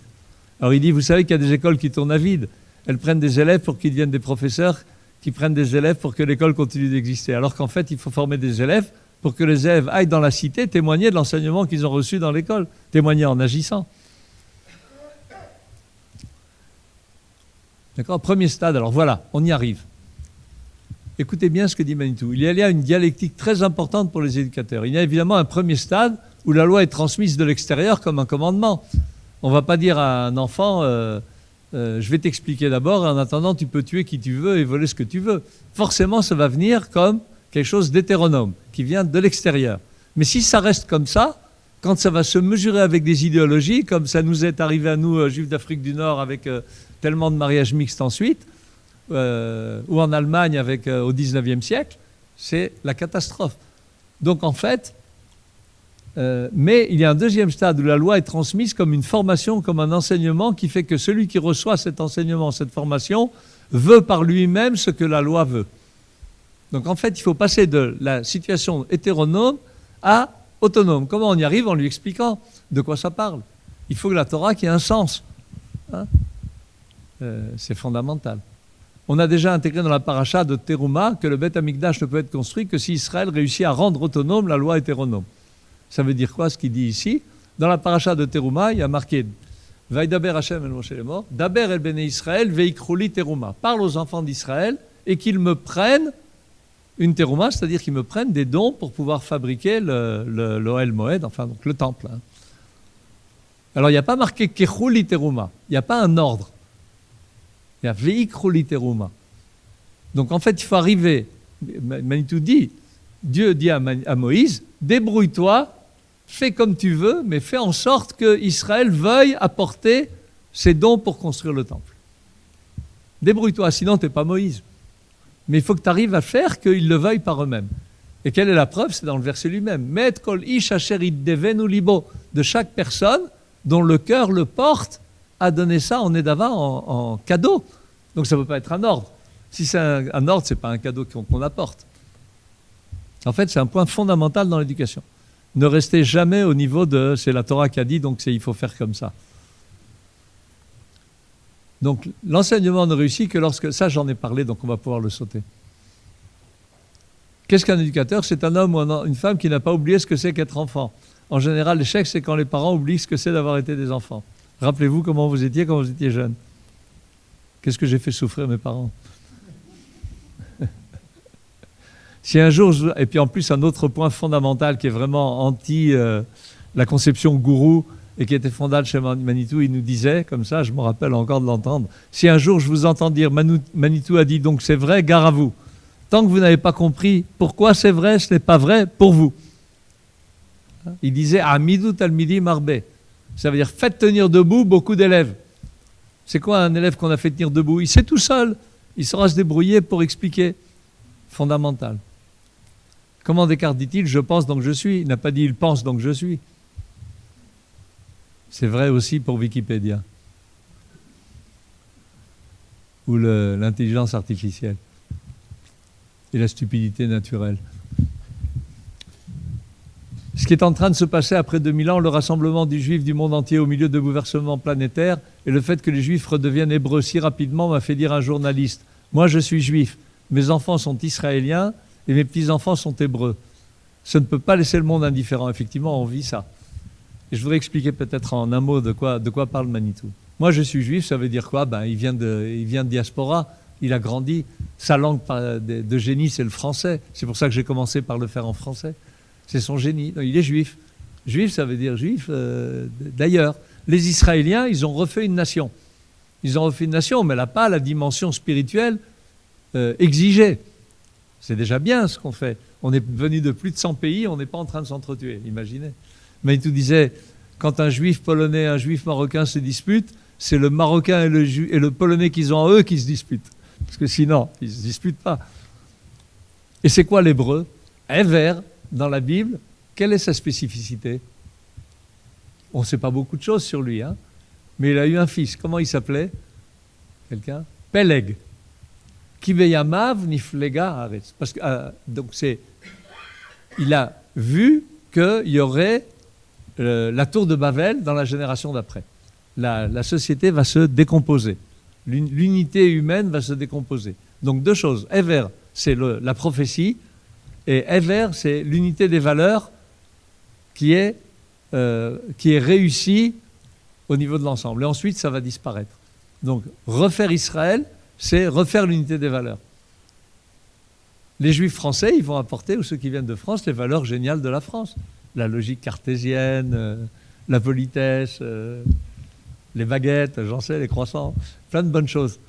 Alors il dit, vous savez qu'il y a des écoles qui tournent à vide. Elles prennent des élèves pour qu'ils deviennent des professeurs, qui prennent des élèves pour que l'école continue d'exister. Alors qu'en fait, il faut former des élèves pour que les élèves aillent dans la cité témoigner de l'enseignement qu'ils ont reçu dans l'école, témoigner en agissant. D'accord? Premier stade, alors voilà, on y arrive. Écoutez bien ce que dit Manitou. Il y a une dialectique très importante pour les éducateurs. Il y a évidemment un premier stade où la loi est transmise de l'extérieur comme un commandement. On ne va pas dire à un enfant, je vais t'expliquer d'abord, et en attendant, tu peux tuer qui tu veux et voler ce que tu veux. Forcément, ça va venir comme quelque chose d'hétéronome, qui vient de l'extérieur. Mais si ça reste comme ça, quand ça va se mesurer avec des idéologies, comme ça nous est arrivé à nous, Juifs d'Afrique du Nord, avec tellement de mariages mixtes ensuite, ou en Allemagne au XIXe siècle, c'est la catastrophe. Donc en fait, mais il y a un deuxième stade où la loi est transmise comme une formation, comme un enseignement qui fait que celui qui reçoit cet enseignement, cette formation, veut par lui-même ce que la loi veut. Donc en fait, il faut passer de la situation hétéronome à autonome. Comment on y arrive? En lui expliquant de quoi ça parle. Il faut que la Torah ait un sens. Hein? C'est fondamental. On a déjà intégré dans la paracha de Teruma que le Beth Amikdash ne peut être construit que si Israël réussit à rendre autonome la loi hétéronome. Ça veut dire quoi ce qu'il dit ici? Dans la paracha de Teruma, il y a marqué Vaïdaber Hashem el Moshe lemor, Daber el Bene Israël veikrouli Teruma. Parle aux enfants d'Israël et qu'ils me prennent une Teruma, c'est-à-dire qu'ils me prennent des dons pour pouvoir fabriquer l'Ohel Moed, enfin donc le temple. Alors il n'y a pas marqué Kechouli Teruma, il n'y a pas un ordre. Il y a Veikrouli Teruma. Donc en fait il faut arriver, Manitou dit, Dieu dit à Moïse, débrouille-toi, fais comme tu veux, mais fais en sorte que Israël veuille apporter ses dons pour construire le temple. Débrouille-toi, sinon tu n'es pas Moïse. Mais il faut que tu arrives à faire qu'ils le veuillent par eux-mêmes. Et quelle est la preuve? C'est dans le verset lui-même. Met kol ish asher iddevenu libo, de chaque personne dont le cœur le porte à donner ça en Nedava, en cadeau. Donc ça ne peut pas être un ordre. Si c'est un ordre, ce n'est pas un cadeau qu'on apporte. En fait, c'est un point fondamental dans l'éducation. Ne restez jamais au niveau de c'est la Torah qui a dit, donc il faut faire comme ça. Donc l'enseignement ne réussit que lorsque, ça j'en ai parlé, donc on va pouvoir le sauter. Qu'est-ce qu'un éducateur? C'est un homme ou une femme qui n'a pas oublié ce que c'est qu'être enfant. En général, l'échec, c'est quand les parents oublient ce que c'est d'avoir été des enfants. Rappelez-vous comment vous étiez quand vous étiez jeune. Qu'est-ce que j'ai fait souffrir mes parents? Si un jour, et puis en plus un autre point fondamental qui est vraiment anti la conception gourou et qui était fondamental chez Manitou, il nous disait, comme ça, je me rappelle encore de l'entendre, si un jour je vous entends dire, Manitou a dit donc c'est vrai, gare à vous. Tant que vous n'avez pas compris pourquoi c'est vrai, ce n'est pas vrai pour vous. Il disait Amidou Talmidi Marbe. Ça veut dire faites tenir debout beaucoup d'élèves. C'est quoi un élève qu'on a fait tenir debout? Il sait tout seul. Il saura se débrouiller pour expliquer. Fondamental. Comment Descartes dit-il je pense donc je suis? Il n'a pas dit il pense donc je suis. C'est vrai aussi pour Wikipédia. Ou l'intelligence artificielle. Et la stupidité naturelle. Ce qui est en train de se passer après 2000 ans, le rassemblement des Juifs du monde entier au milieu de bouleversements planétaires et le fait que les Juifs redeviennent hébreux si rapidement m'a fait dire un journaliste « Moi je suis juif, mes enfants sont israéliens et mes petits-enfants sont hébreux. Ça ne peut pas laisser le monde indifférent. » Effectivement, on vit ça. Et je voudrais expliquer peut-être en un mot de quoi parle Manitou. Moi je suis juif, ça veut dire quoi? Il vient de diaspora, il a grandi. Sa langue de génie, c'est le français. C'est pour ça que j'ai commencé par le faire en français. C'est son génie. Non, il est juif. Juif, ça veut dire juif d'ailleurs. Les Israéliens, ils ont refait une nation. Ils ont refait une nation, mais elle n'a pas la dimension spirituelle exigée. C'est déjà bien ce qu'on fait. On est venu de plus de 100 pays, on n'est pas en train de s'entretuer, imaginez. Manitou disait, quand un juif polonais et un juif marocain se disputent, c'est le marocain et le polonais qu'ils ont en eux qui se disputent. Parce que sinon, ils ne se disputent pas. Et c'est quoi l'hébreu? Ever, dans la Bible, quelle est sa spécificité? On ne sait pas beaucoup de choses sur lui, hein, mais il a eu un fils. Comment il s'appelait? Quelqu'un? Peleg. Kiveyamav niflega haaretz. Parce que donc il a vu qu'il y aurait la tour de Babel dans la génération d'après. La société va se décomposer. L'unité humaine va se décomposer. Donc deux choses. Ever, c'est la prophétie. Et Ever, c'est l'unité des valeurs qui est réussie au niveau de l'ensemble. Et ensuite, ça va disparaître. Donc, refaire Israël, c'est refaire l'unité des valeurs. Les Juifs français, ils vont apporter, ou ceux qui viennent de France, les valeurs géniales de la France. La logique cartésienne, la politesse, les baguettes, j'en sais, les croissants, plein de bonnes choses.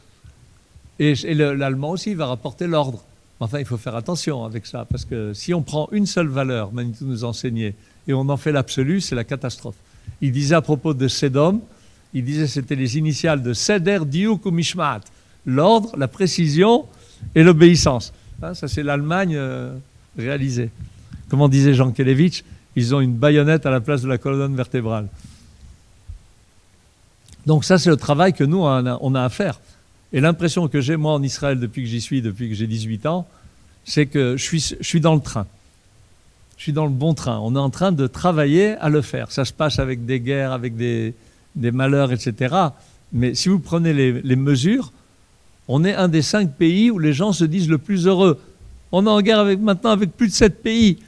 Et l'allemand aussi, il va rapporter l'ordre. Enfin, il faut faire attention avec ça, parce que si on prend une seule valeur, Manitou nous enseignait, et on en fait l'absolu, c'est la catastrophe. Il disait à propos de Sedom, il disait c'était les initiales de Seder, Diouk ou Mishmaat, l'ordre, la précision et l'obéissance. Hein, ça, c'est l'Allemagne réalisée. Comment disait Jean Kelevitch, ils ont une baïonnette à la place de la colonne vertébrale. Donc ça, c'est le travail que nous, on a à faire. Et l'impression que j'ai, moi, en Israël, depuis que j'y suis, depuis que j'ai 18 ans, c'est que je suis dans le train. Je suis dans le bon train. On est en train de travailler à le faire. Ça se passe avec des guerres, avec des malheurs, etc. Mais si vous prenez les mesures, On est un des 5 pays où les gens se disent le plus heureux. On est en guerre maintenant avec plus de 7 pays.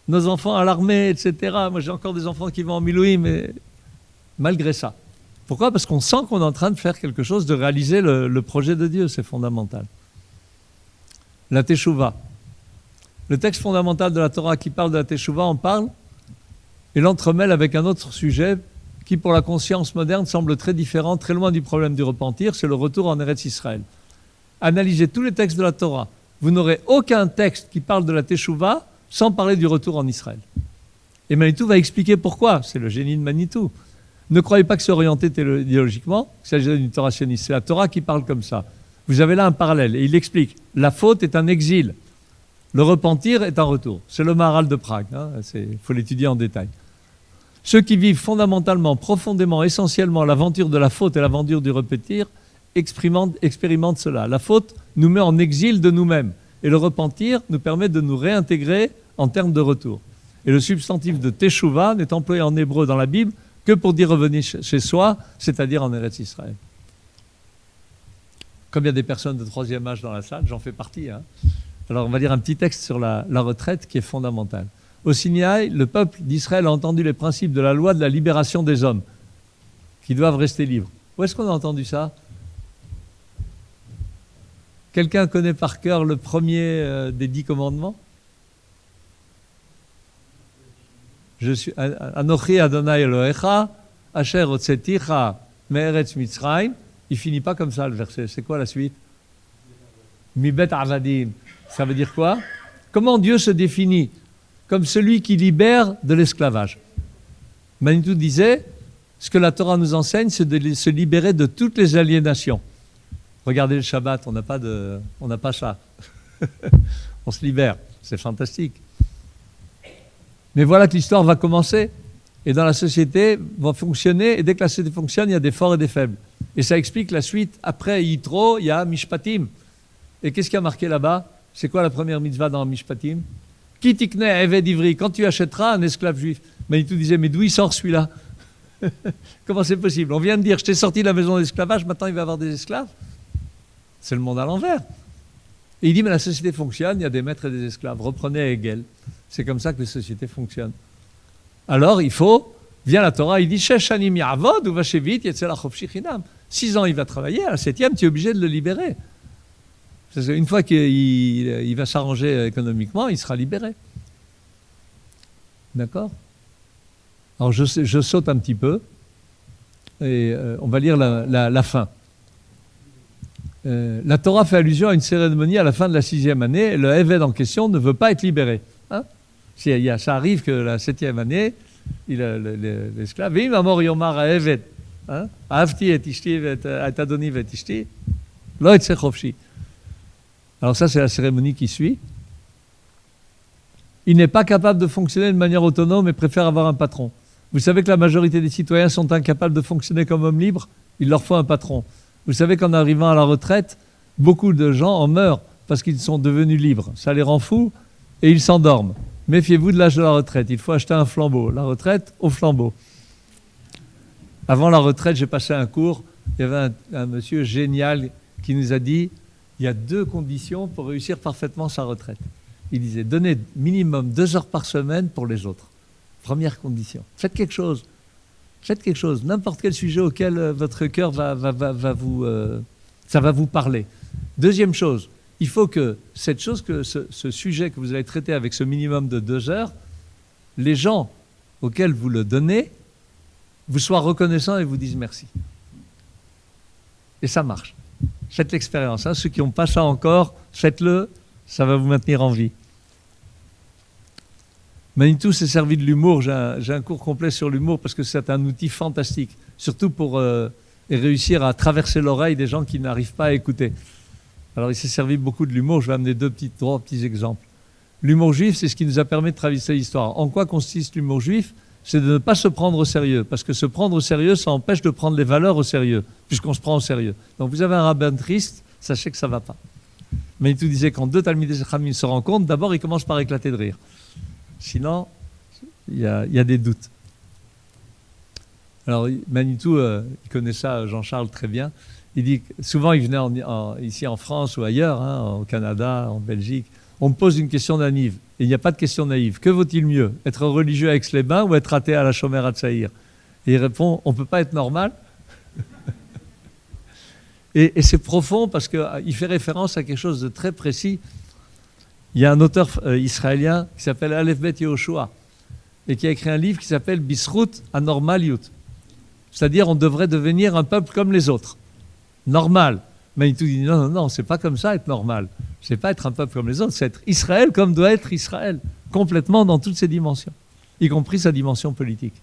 Nos enfants à l'armée, etc. Moi, j'ai encore des enfants qui vont en Milouï, mais malgré ça. Pourquoi? Parce qu'on sent qu'on est en train de faire quelque chose, de réaliser le projet de Dieu. C'est fondamental. La Teshuvah. Le texte fondamental de la Torah qui parle de la Teshuvah en parle et l'entremêle avec un autre sujet qui, pour la conscience moderne, semble très différent, très loin du problème du repentir, c'est le retour en Eretz Israël. Analysez tous les textes de la Torah. Vous n'aurez aucun texte qui parle de la Teshuvah sans parler du retour en Israël. Et Manitou va expliquer pourquoi. C'est le génie de Manitou. Ne croyez pas que c'est orienté idéologiquement, qu'il s'agit d'une Torah sioniste. C'est la Torah qui parle comme ça. Vous avez là un parallèle. Et il explique, la faute est un exil. Le repentir est un retour. C'est le Maharal de Prague. Il faut l'étudier en détail. Ceux qui vivent fondamentalement, profondément, essentiellement l'aventure de la faute et l'aventure du repentir expérimentent cela. La faute nous met en exil de nous-mêmes. Et le repentir nous permet de nous réintégrer en termes de retour. Et le substantif de Teshuvah n'est employé en hébreu dans la Bible que pour dire revenir chez soi, c'est-à-dire en Eretz Israël. Comme il y a des personnes de 3e âge dans la salle, j'en fais partie. Alors on va lire un petit texte sur la retraite qui est fondamental. Au Sinaï, le peuple d'Israël a entendu les principes de la loi de la libération des hommes, qui doivent rester libres. Où est-ce qu'on a entendu ça? Quelqu'un connaît par cœur le premier des 10 commandements? Je suis Anochi Adonai Elohecha, Asher Hotzeticha me'eretz Mitzrayim. Il finit pas comme ça le verset. C'est quoi la suite? Mibet Avadim. Ça veut dire quoi? Comment Dieu se définit? Comme celui qui libère de l'esclavage. Manitou disait, ce que la Torah nous enseigne, c'est de se libérer de toutes les aliénations. Regardez le Shabbat, on n'a pas ça. On se libère, c'est fantastique. Mais voilà que l'histoire va commencer, et dans la société va fonctionner, et dès que la société fonctionne, il y a des forts et des faibles. Et ça explique la suite. Après Yitro, il y a Mishpatim. Et qu'est-ce qui a marqué là-bas? C'est quoi la première mitzvah dans Mishpatim? Ki tikne eved ivri, quand tu achèteras un esclave juif. Manitou disait, mais d'où il sort celui-là? Comment c'est possible? On vient de dire, je t'ai sorti de la maison d'esclavage, maintenant il va y avoir des esclaves. C'est le monde à l'envers. Et il dit, mais la société fonctionne, il y a des maîtres et des esclaves. Reprenez Hegel. C'est comme ça que les sociétés fonctionnent. Alors il faut, vient la Torah, il dit, Shesh shanim ya'avod ou vashevit yetzela chofshi chinam. 6 ans il va travailler, à la 7e tu es obligé de le libérer. Une fois qu'il va s'arranger économiquement, il sera libéré. D'accord? Alors je saute un petit peu et on va lire la fin. La Torah fait allusion à une cérémonie à la fin de la 6e année et le Eved en question ne veut pas être libéré. Ça arrive que la 7e année, l'esclave, Vim amor yomar à Eved, Ahavti et ishti et adoni et ishti, lo yetze chofshi. Alors ça, c'est la cérémonie qui suit. Il n'est pas capable de fonctionner de manière autonome et préfère avoir un patron. Vous savez que la majorité des citoyens sont incapables de fonctionner comme hommes libres. Il leur faut un patron. Vous savez qu'en arrivant à la retraite, beaucoup de gens en meurent parce qu'ils sont devenus libres. Ça les rend fous et ils s'endorment. Méfiez-vous de l'âge de la retraite. Il faut acheter un flambeau. La retraite au flambeau. Avant la retraite, j'ai passé un cours. Il y avait un monsieur génial qui nous a dit il y a 2 conditions pour réussir parfaitement sa retraite. Il disait, donnez minimum 2 heures par semaine pour les autres. Première condition. Faites quelque chose. Faites quelque chose. N'importe quel sujet auquel votre cœur va vous parler. Deuxième chose, il faut que cette chose, que ce sujet que vous allez traiter avec ce minimum de 2 heures, les gens auxquels vous le donnez vous soient reconnaissants et vous disent merci. Et ça marche. Faites l'expérience. Ceux qui n'ont pas ça encore, faites-le, ça va vous maintenir en vie. Manitou s'est servi de l'humour. J'ai un cours complet sur l'humour parce que c'est un outil fantastique, surtout pour réussir à traverser l'oreille des gens qui n'arrivent pas à écouter. Alors il s'est servi beaucoup de l'humour. Je vais amener 3 petits exemples. L'humour juif, c'est ce qui nous a permis de traverser l'histoire. En quoi consiste l'humour juif? C'est de ne pas se prendre au sérieux. Parce que se prendre au sérieux, ça empêche de prendre les valeurs au sérieux, puisqu'on se prend au sérieux. Donc vous avez un rabbin triste, sachez que ça ne va pas. Manitou disait, quand 2 Talmidei Chachamim se rencontrent, d'abord ils commencent par éclater de rire. Sinon, il y a des doutes. Alors Manitou, il connaît ça, Jean-Charles, très bien. Il dit, souvent il venait ici en France ou ailleurs, hein, au Canada, en Belgique, on me pose une question naïve. Et il n'y a pas de question naïve. Que vaut-il mieux, être religieux à Aix-les-Bains ou être athée à la Chomère à Tsaïr? Et il répond, on ne peut pas être normal. Et c'est profond parce qu'il fait référence à quelque chose de très précis. Il y a un auteur israélien qui s'appelle Aleph Bet Yehoshua et qui a écrit un livre qui s'appelle Bisrout Anormaliut. C'est-à-dire, on devrait devenir un peuple comme les autres. Normal. Manitou dit non, non, non, c'est pas comme ça être normal. C'est pas être un peuple comme les autres, c'est être Israël comme doit être Israël. Complètement dans toutes ses dimensions, y compris sa dimension politique.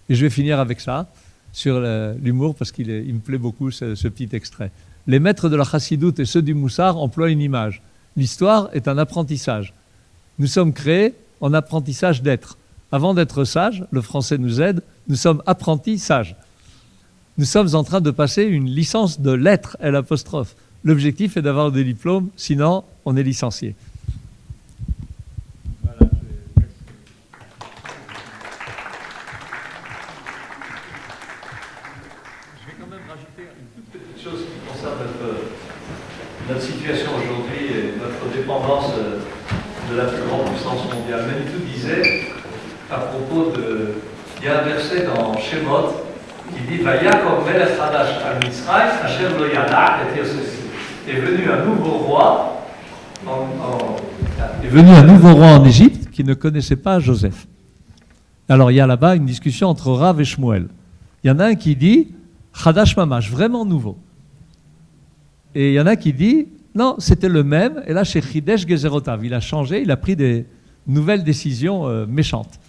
Et je vais finir avec ça, sur l'humour, parce qu'il me plaît beaucoup ce petit extrait. Les maîtres de la chassidoute et ceux du Moussar emploient une image. L'histoire est un apprentissage. Nous sommes créés en apprentissage d'être. Avant d'être sages, le français nous aide, nous sommes apprentis sages. Nous sommes en train de passer une licence de lettres, L'. L'objectif est d'avoir des diplômes, sinon on est licencié. Voilà, je vais quand même rajouter une toute petite chose qui concerne notre situation aujourd'hui et notre dépendance de la plus grande puissance mondiale. Manitou disait, à propos de... Il y a un verset dans Shemot qui dit « Vayakov melech chadash al Mitzrayim, asher lo yada et Yosef » est venu un nouveau roi en Égypte qui ne connaissait pas Joseph. Alors il y a là-bas une discussion entre Rav et Shmuel. Il y en a un qui dit « Chadash mamash », vraiment nouveau. Et il y en a qui dit « Non, c'était le même, et là chez Chidesh Gezerotav, il a changé, il a pris des nouvelles décisions méchantes. »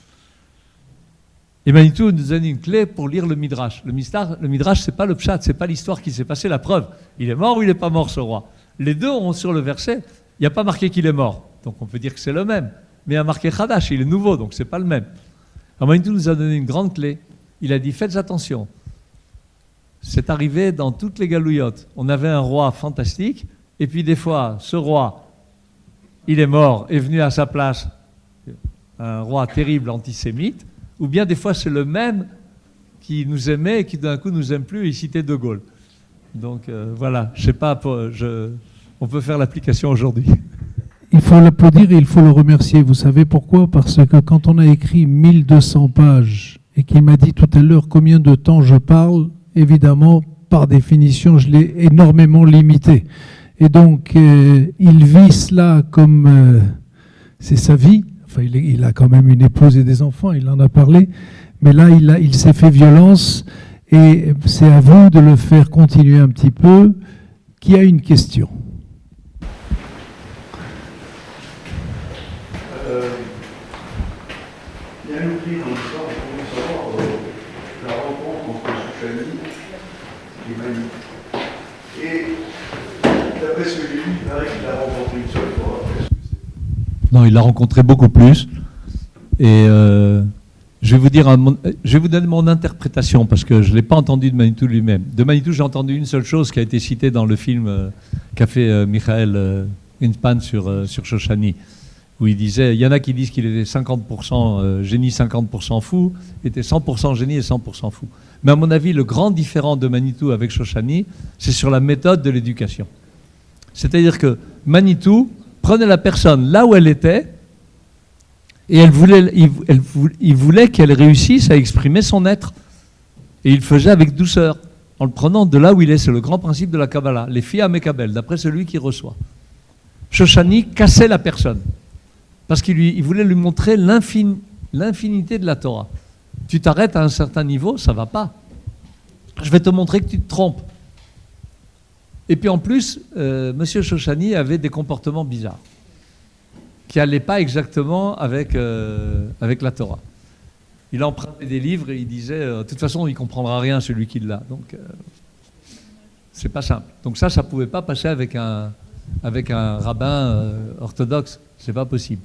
Et Manitou nous donne une clé pour lire le Midrash. Le Midrash, c'est pas le pshat, c'est pas l'histoire qui s'est passée, la preuve. Il est mort ou il n'est pas mort, ce roi? Les deux ont sur le verset, il n'y a pas marqué qu'il est mort. Donc on peut dire que c'est le même. Mais il y a marqué Chadash, il est nouveau, donc c'est pas le même. Alors Manitou nous a donné une grande clé. Il a dit, faites attention. C'est arrivé dans toutes les galouillottes. On avait un roi fantastique, et puis des fois, ce roi, il est mort, est venu à sa place un roi terrible antisémite, ou bien des fois c'est le même qui nous aimait et qui d'un coup nous aime plus et il citait De Gaulle. Donc voilà, je sais pas, on peut faire l'application aujourd'hui. Il faut l'applaudir et il faut le remercier. Vous savez pourquoi? Parce que quand on a écrit 1200 pages et qu'il m'a dit tout à l'heure combien de temps je parle, évidemment, par définition, je l'ai énormément limité. Et donc, il vit cela comme c'est sa vie. Enfin, il a quand même une épouse et des enfants, il en a parlé, mais là, il s'est fait violence et c'est à vous de le faire continuer un petit peu. Qui a une question? Il y a un outil dans l'histoire, il faut savoir la rencontre entre Shoushani et Mani. Et d'après ce que j'ai lu, il paraît qu'il l'a rencontré une seule fois. Non, il l'a rencontré beaucoup plus. Et je vais vous donner mon interprétation parce que je ne l'ai pas entendu de Manitou lui-même. De Manitou, j'ai entendu une seule chose qui a été citée dans le film qu'a fait Michael Inspan sur Shoushani, où il disait, il y en a qui disent qu'il était 50% génie, 50% fou, il était 100% génie et 100% fou. Mais à mon avis, le grand différent de Manitou avec Shoushani, c'est sur la méthode de l'éducation. C'est-à-dire que Manitou prenait la personne là où elle était et il voulait qu'elle réussisse à exprimer son être. Et il le faisait avec douceur, en le prenant de là où il est. C'est le grand principe de la Kabbalah, les filles à Mekabel, d'après celui qui reçoit. Shoushani cassait la personne, parce qu'il voulait lui montrer l'infinité de la Torah. Tu t'arrêtes à un certain niveau, ça ne va pas. Je vais te montrer que tu te trompes. Et puis en plus, Monsieur Shoushani avait des comportements bizarres, qui n'allaient pas exactement avec la Torah. Il empruntait des livres et il disait, de toute façon, il ne comprendra rien celui qui l'a. Donc, c'est pas simple. Donc ça ne pouvait pas passer avec un rabbin orthodoxe. C'est pas possible.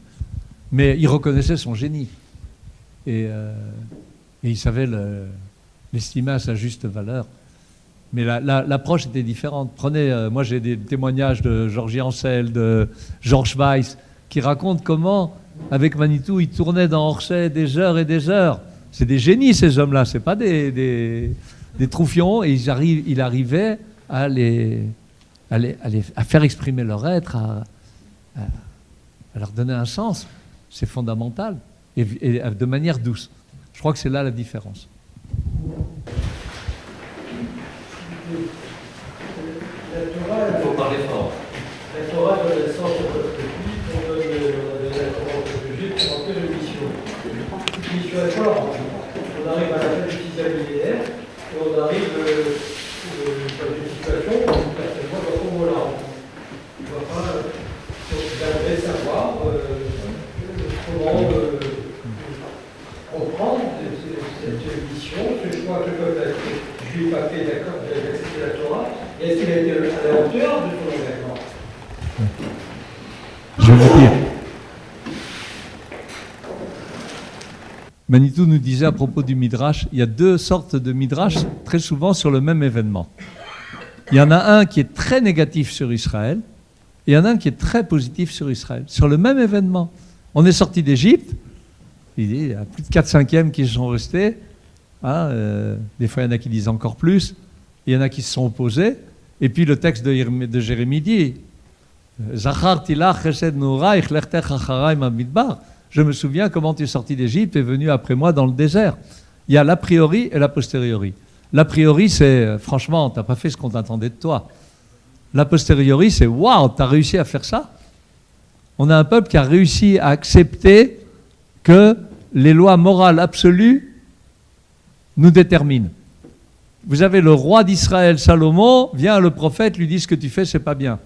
Mais il reconnaissait son génie. Et il savait l'estimer à sa juste valeur. Mais l'approche était différente. Moi j'ai des témoignages de Georgie Ansel, de Georges Weiss, qui racontent comment, avec Manitou, ils tournaient dans Orsay des heures et des heures. C'est des génies, ces hommes-là. C'est pas des des troufions, et il arrivait à faire exprimer leur être, à leur donner un sens. C'est fondamental, et de manière douce. Je crois que c'est là la différence. Il faut parler fort. La Torah donne le sens au peuple juif, on donne la Torah au peuple juif pour rentrer de mission. Mission à quoi? On arrive à la fin du 6e millénaire et on arrive dans une situation où on est certainement dans ce moment-là. On ne va pas jamais savoir comment comprendre cette mission, ce choix que le peuple juif a fait d'accepter la Torah. Et est-ce qu'il a été à la hauteur de son engagement? Je vais vous dire. Manitou nous disait à propos du Midrash, il y a deux sortes de Midrash très souvent sur le même événement. Il y en a un qui est très négatif sur Israël, et il y en a un qui est très positif sur Israël. Sur le même événement. On est sorti d'Égypte, il y a plus de 4/5 qui sont restés, des fois il y en a qui disent encore plus, il y en a qui se sont opposés, et puis le texte de Jérémie dit je me souviens comment tu es sorti d'Égypte et venu après moi dans le désert. Il y a l'a priori et la posteriori. L'a priori, c'est franchement, tu n'as pas fait ce qu'on t'attendait de toi. L'a posteriori, c'est waouh, tu as réussi à faire ça. On a un peuple qui a réussi à accepter que les lois morales absolues nous déterminent. Vous avez le roi d'Israël, Salomon, vient le prophète, lui dit ce que tu fais, c'est pas bien.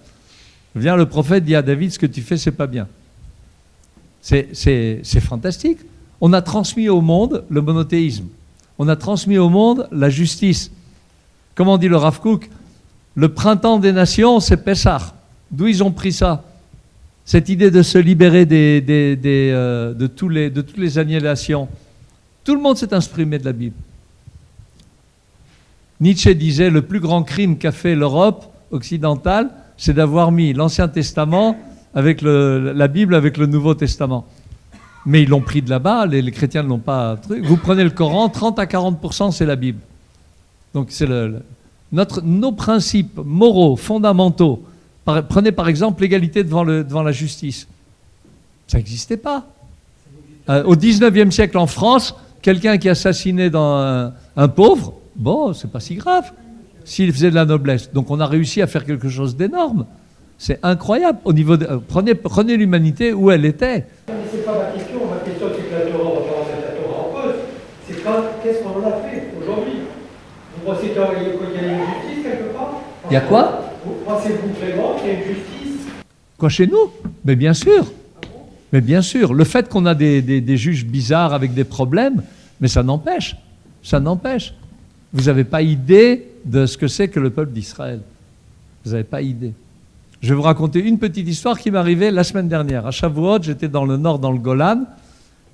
Vient le prophète, dit à David, ce que tu fais, c'est pas bien. C'est fantastique. On a transmis au monde le monothéisme. On a transmis au monde la justice. Comment dit le Rav Kook? Le printemps des nations, c'est Pessah. D'où ils ont pris ça? Cette idée de se libérer de toutes les annihilations. Tout le monde s'est inspiré de la Bible. Nietzsche disait le plus grand crime qu'a fait l'Europe occidentale, c'est d'avoir mis l'Ancien Testament avec la Bible avec le Nouveau Testament. Mais ils l'ont pris de là-bas, les chrétiens ne l'ont pas. Vous prenez le Coran, 30 à 40% c'est la Bible. Donc c'est nos principes moraux, fondamentaux. Prenez par exemple l'égalité devant la justice. Ça n'existait pas. Au 19e siècle en France, quelqu'un qui assassinait un pauvre, bon, c'est pas si grave, s'il faisait de la noblesse. Donc on a réussi à faire quelque chose d'énorme. C'est incroyable. Au niveau prenez l'humanité où elle était. Mais ce n'est pas ma question. Ma question, c'est que la Torah, on va pas remettre la Torah en cause. C'est qu'est-ce qu'on en a fait aujourd'hui? Vous pensez qu'il y a une justice quelque part? Il y a quoi? Pensez-vous vraiment qu'il y a une justice? Quoi, chez nous? Mais bien sûr. Mais bien sûr. Le fait qu'on a des juges bizarres avec des problèmes, mais ça n'empêche. Ça n'empêche. Vous n'avez pas idée de ce que c'est que le peuple d'Israël. Vous n'avez pas idée. Je vais vous raconter une petite histoire qui m'est arrivée la semaine dernière. À Shavuot, j'étais dans le nord, dans le Golan,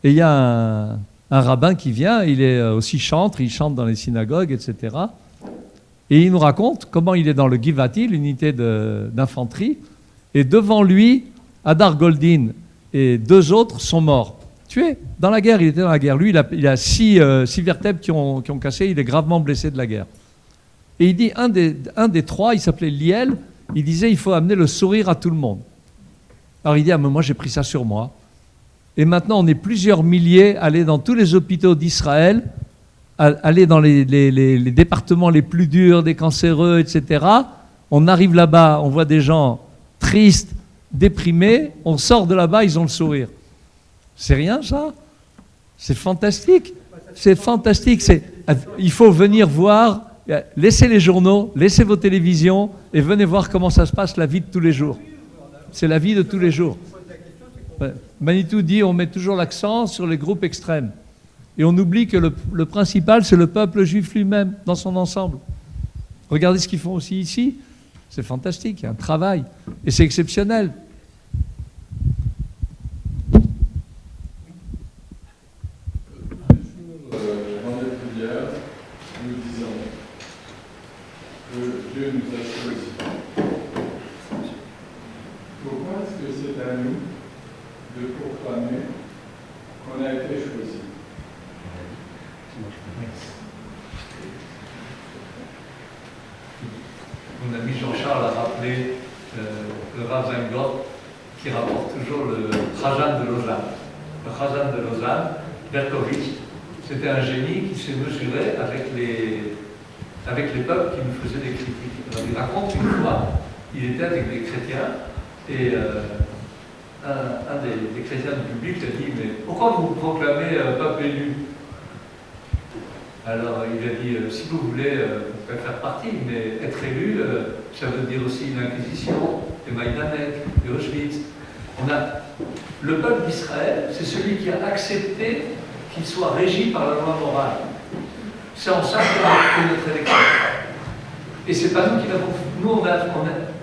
et il y a un rabbin qui vient, il est aussi chantre, il chante dans les synagogues, etc. Et il nous raconte comment il est dans le Givati, l'unité d'infanterie, et devant lui, Hadar Goldin et 2 autres sont morts, tués dans la guerre. Il était dans la guerre. Lui, il a 6 vertèbres qui ont cassé, il est gravement blessé de la guerre. Et il dit, un des 3, il s'appelait Liel, il disait il faut amener le sourire à tout le monde. Alors il dit mais moi j'ai pris ça sur moi. Et maintenant on est plusieurs milliers à aller dans tous les hôpitaux d'Israël, à aller dans les départements les plus durs, des cancéreux, etc. On arrive là-bas, on voit des gens tristes, déprimés, on sort de là-bas, ils ont le sourire. C'est rien ça? C'est fantastique. C'est fantastique. Il faut venir voir. Laissez les journaux, laissez vos télévisions et venez voir comment ça se passe la vie de tous les jours. C'est la vie de tous les jours. Manitou dit on met toujours l'accent sur les groupes extrêmes. Et on oublie que le principal, c'est le peuple juif lui-même, dans son ensemble. Regardez ce qu'ils font aussi ici. C'est fantastique, il y a un travail. Et c'est exceptionnel. Dieu nous a choisis. Pourquoi est-ce que c'est à nous de proclamer qu'on a été choisis? toujours, qui rapporte toujours le Trajan de Lausanne. Le Trajan de Lausanne, Berkovitch, c'était un génie qui s'est mesuré avec les peuples qui nous faisaient des critiques. Alors, il raconte une fois, il était avec des chrétiens, et un des chrétiens du public a dit « Mais pourquoi vous proclamez peuple élu ?» Alors il a dit « Si vous voulez, vous pouvez faire partie, mais être élu, ça veut dire aussi une inquisition, des Maïdanek, des Auschwitz. » Le peuple d'Israël, c'est celui qui a accepté qu'il soit régi par la loi morale. C'est en ça qu'on a fait notre élection. Et c'est pas nous qui l'avons fait. Nous,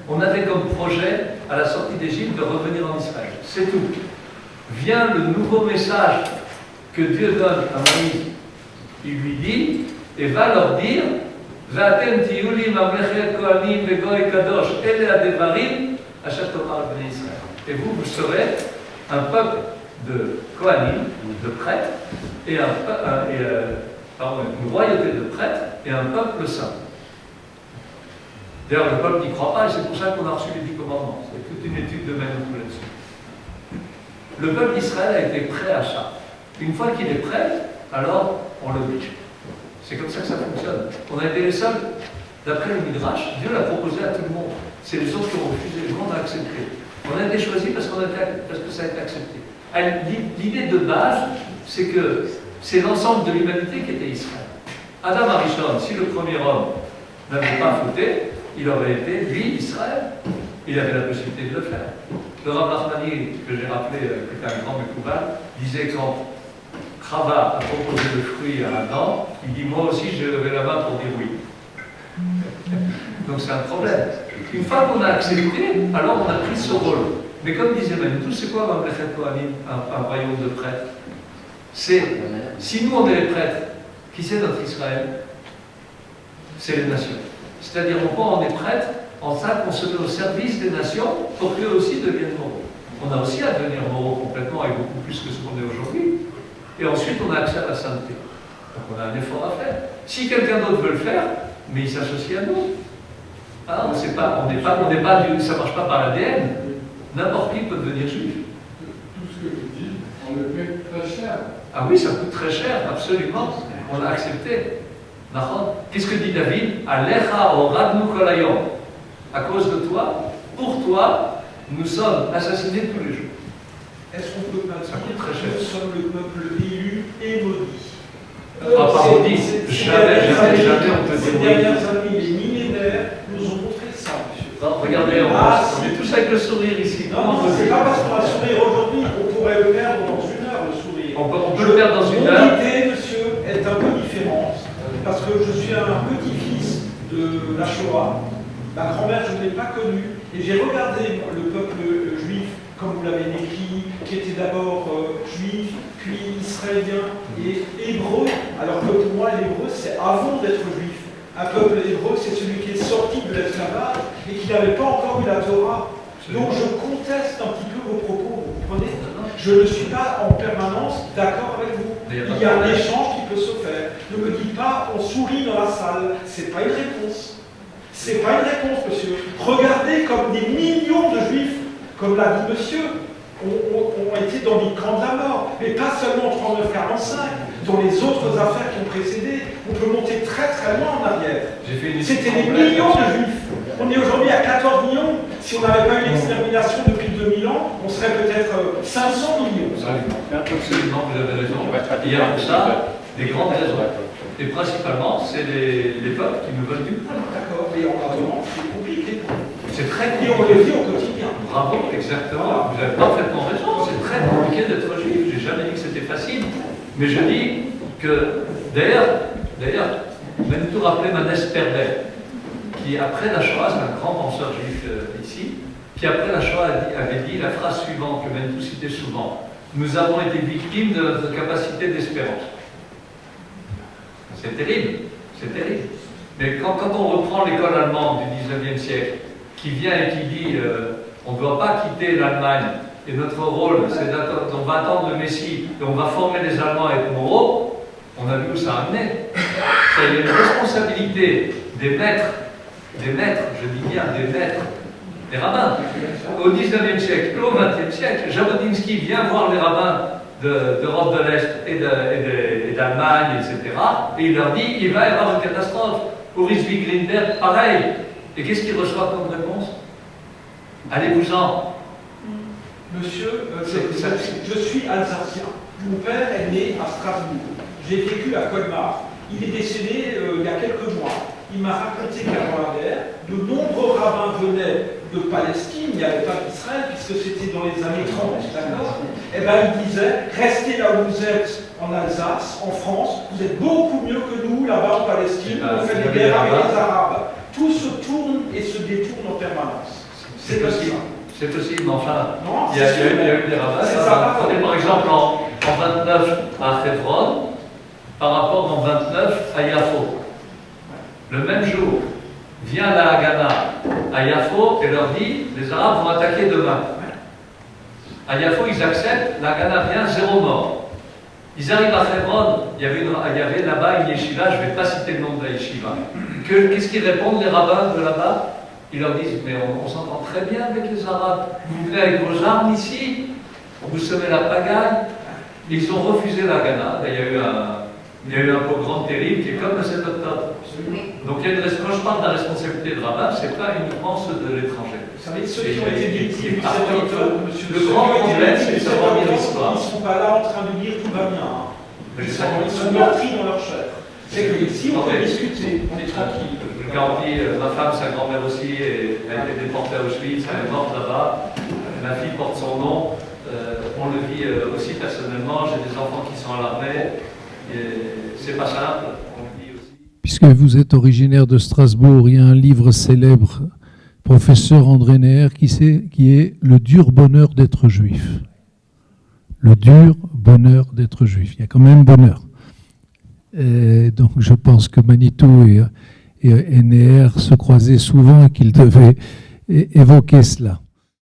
on avait comme projet, à la sortie d'Égypte, de revenir en Israël. C'est tout. Vient le nouveau message que Dieu donne à Moïse. Il lui dit, et va leur dire, Va'atem tiyu li mamlechet kohanim vegoy kadosh, ele hadevarim asher tomar bnei Israël. Et vous serez un peuple de kohanim, de prêtres, et une royauté de prêtres et un peuple saint. D'ailleurs, le peuple n'y croit pas, et c'est pour ça qu'on a reçu les 10 commandements. C'est toute une étude de Menouk là-dessus. Le peuple d'Israël a été prêt à ça. Une fois qu'il est prêt, alors on l'oblige. C'est comme ça que ça fonctionne. On a été les seuls, d'après le Midrash, Dieu l'a proposé à tout le monde. C'est les autres qui ont refusé, le monde a accepté. On a été choisis parce que ça a été accepté. L'idée de base, c'est que c'est l'ensemble de l'humanité qui était Israël. Adam Arishon, si le premier homme n'avait pas fauté, il aurait été, lui, Israël. Il avait la possibilité de le faire. Le Rav Nachmani, que j'ai rappelé, qui était un grand Mekoubal, disait quand Chava a proposé le fruit à Adam, il dit « Moi aussi, j'ai levé la main pour dire oui ». Donc c'est un problème. Une fois qu'on a accepté, alors on a pris ce rôle. Mais comme disait Manitou, c'est quoi Mamlechet Kohanim, un royaume de prêtres? C'est, si nous on est les prêtres, qui c'est notre Israël? C'est les nations. C'est-à-dire, on est prêtres en ça qu'on se met au service des nations pour qu'eux aussi deviennent moraux. On a aussi à devenir moraux complètement et beaucoup plus que ce qu'on est aujourd'hui. Et ensuite, on a accès à la sainteté. Donc on a un effort à faire. Si quelqu'un d'autre veut le faire, mais il s'associe à nous. Ah, ça ne marche pas par l'ADN. N'importe qui peut devenir juif. Tout ce que vous dites, on le paie très cher. Ah oui, ça coûte très cher, absolument. On l'a accepté. Qu'est-ce que dit David? Alecha oradnu kol hayom. À cause de toi, pour toi, nous sommes assassinés tous les jours. Est-ce qu'on peut pas Ça coûte très cher. nous sommes le peuple élu et maudit? Pas maudit. Jamais on peut Ces dire oui. dernières années, les millénaires nous ont montré ça, monsieur. Non, regardez, on est tous avec le sourire ici. Non, c'est pas parce qu'on a sourire aujourd'hui qu'on pourrait le perdre dans une heure, le sourire. On peut le perdre dans une heure. Mon idée, monsieur, est un peu différente. Parce que je suis un petit-fils de la Shoah. Ma grand-mère, je ne l'ai pas connue. Et j'ai regardé le peuple juif, comme vous l'avez décrit, qui était d'abord juif, puis israélien et hébreu. Alors que pour moi, l'hébreu, c'est avant d'être juif. Un peuple hébreu, c'est celui qui est sorti de l'esclavage et qui n'avait pas encore eu la Torah. Donc je conteste un petit peu vos propos, vous comprenez? Je ne suis pas en permanence d'accord avec vous. Il y a un échange qui peut se faire. Ne me dites pas on sourit dans la salle. C'est pas une réponse. C'est pas une réponse, monsieur. Regardez comme des millions de juifs, comme l'a dit monsieur, ont été dans les camps de la mort. Mais pas seulement en 39-45, dans les autres affaires qui ont précédé. On peut monter très très loin en arrière. C'était des millions de juifs. On est aujourd'hui à 14 millions. Si on n'avait pas eu l'extermination depuis 2000 ans, on serait peut-être 500 millions. Absolument, vous avez raison. Il y a pour ça des grandes raisons. Et principalement, c'est les peuples qui nous veulent du mal. D'accord, mais en attendant, c'est compliqué. C'est très Et on compliqué. le vit au quotidien. Bravo, exactement. Vous avez parfaitement raison. C'est très compliqué d'être juif. J'ai jamais dit que c'était facile. Mais je dis que, d'ailleurs, Manitou rappelait Manès Perber, qui après la Shoah, c'est un grand penseur juif ici, qui après la Shoah avait dit la phrase suivante que Manitou citait souvent: nous avons été victimes de notre capacité d'espérance. C'est terrible, c'est terrible. Mais quand on reprend l'école allemande du 19e siècle, qui vient et qui dit on ne doit pas quitter l'Allemagne, et notre rôle, c'est d'attendre, on va attendre le Messie, et on va former les Allemands à être moraux, on a vu où ça a amené. Il y a une responsabilité des maîtres, je dis bien des maîtres, les rabbins. Au 19e siècle et au 20e siècle, Jabotinsky vient voir les rabbins d'Europe de l'Est et d'Allemagne, etc. Et il leur dit, il va y avoir une catastrophe. Horace V. Greenberg, pareil. Et qu'est-ce qu'il reçoit comme réponse? Allez-vous-en. Monsieur, je suis alsacien. Mon père est né à Strasbourg. J'ai vécu à Colmar. Il est décédé il y a quelques mois. Il m'a raconté qu'avant la guerre, de nombreux rabbins venaient de Palestine, il n'y avait pas d'Israël, puisque c'était dans les années 30, d'accord? Et bien il disait, restez là où vous êtes en Alsace, en France, vous êtes beaucoup mieux que nous, là-bas en Palestine, on fait des guerres avec les Arabes. Tout se tourne et se détourne en permanence. C'est possible. C'est possible, mais enfin, non, il y a eu des rabbins. Prenez par exemple en 29 à Hebron, par rapport en 29 à Yafo. Le même jour, vient la Haganah à Yafo et leur dit, les Arabes vont attaquer demain. À Yafo, ils acceptent, la Haganah vient, 0 mort. Ils arrivent à Hebron, il y avait là-bas une yeshiva, je ne vais pas citer le nom de la yeshiva. Qu'est-ce qu'ils répondent, les rabbins de là-bas? Ils leur disent, mais on s'entend très bien avec les Arabes. Vous venez avec vos armes ici, vous semez la pagaille. Ils ont refusé la Haganah. Il y a eu un pogrom terrible qui est comme le 7 octobre. Donc quand je parle de la responsabilité de rabbin, ce n'est pas uniquement ceux de l'étranger. Vous savez, ceux qui ont été victimes du 7 octobre, monsieur, le grand problème, c'est de savoir lire l'histoire. Ils ne sont pas là en train de dire tout va bien. Ils sont meurtris dans leur chair. C'est que ici, on peut discuter, on est tranquille. Je garantis, ma femme, sa grand-mère aussi, a été déportée à Auschwitz, elle est morte là-bas. Ma fille porte son nom. On le vit aussi personnellement. J'ai des enfants qui sont à l'armée. C'est pas simple. On le vit aussi. Puisque vous êtes originaire de Strasbourg, il y a un livre célèbre, professeur André Neher, qui est Le dur bonheur d'être juif. Le dur bonheur d'être juif. Il y a quand même bonheur. Et donc je pense que Manitou et Neher se croisaient souvent et qu'ils devaient évoquer cela.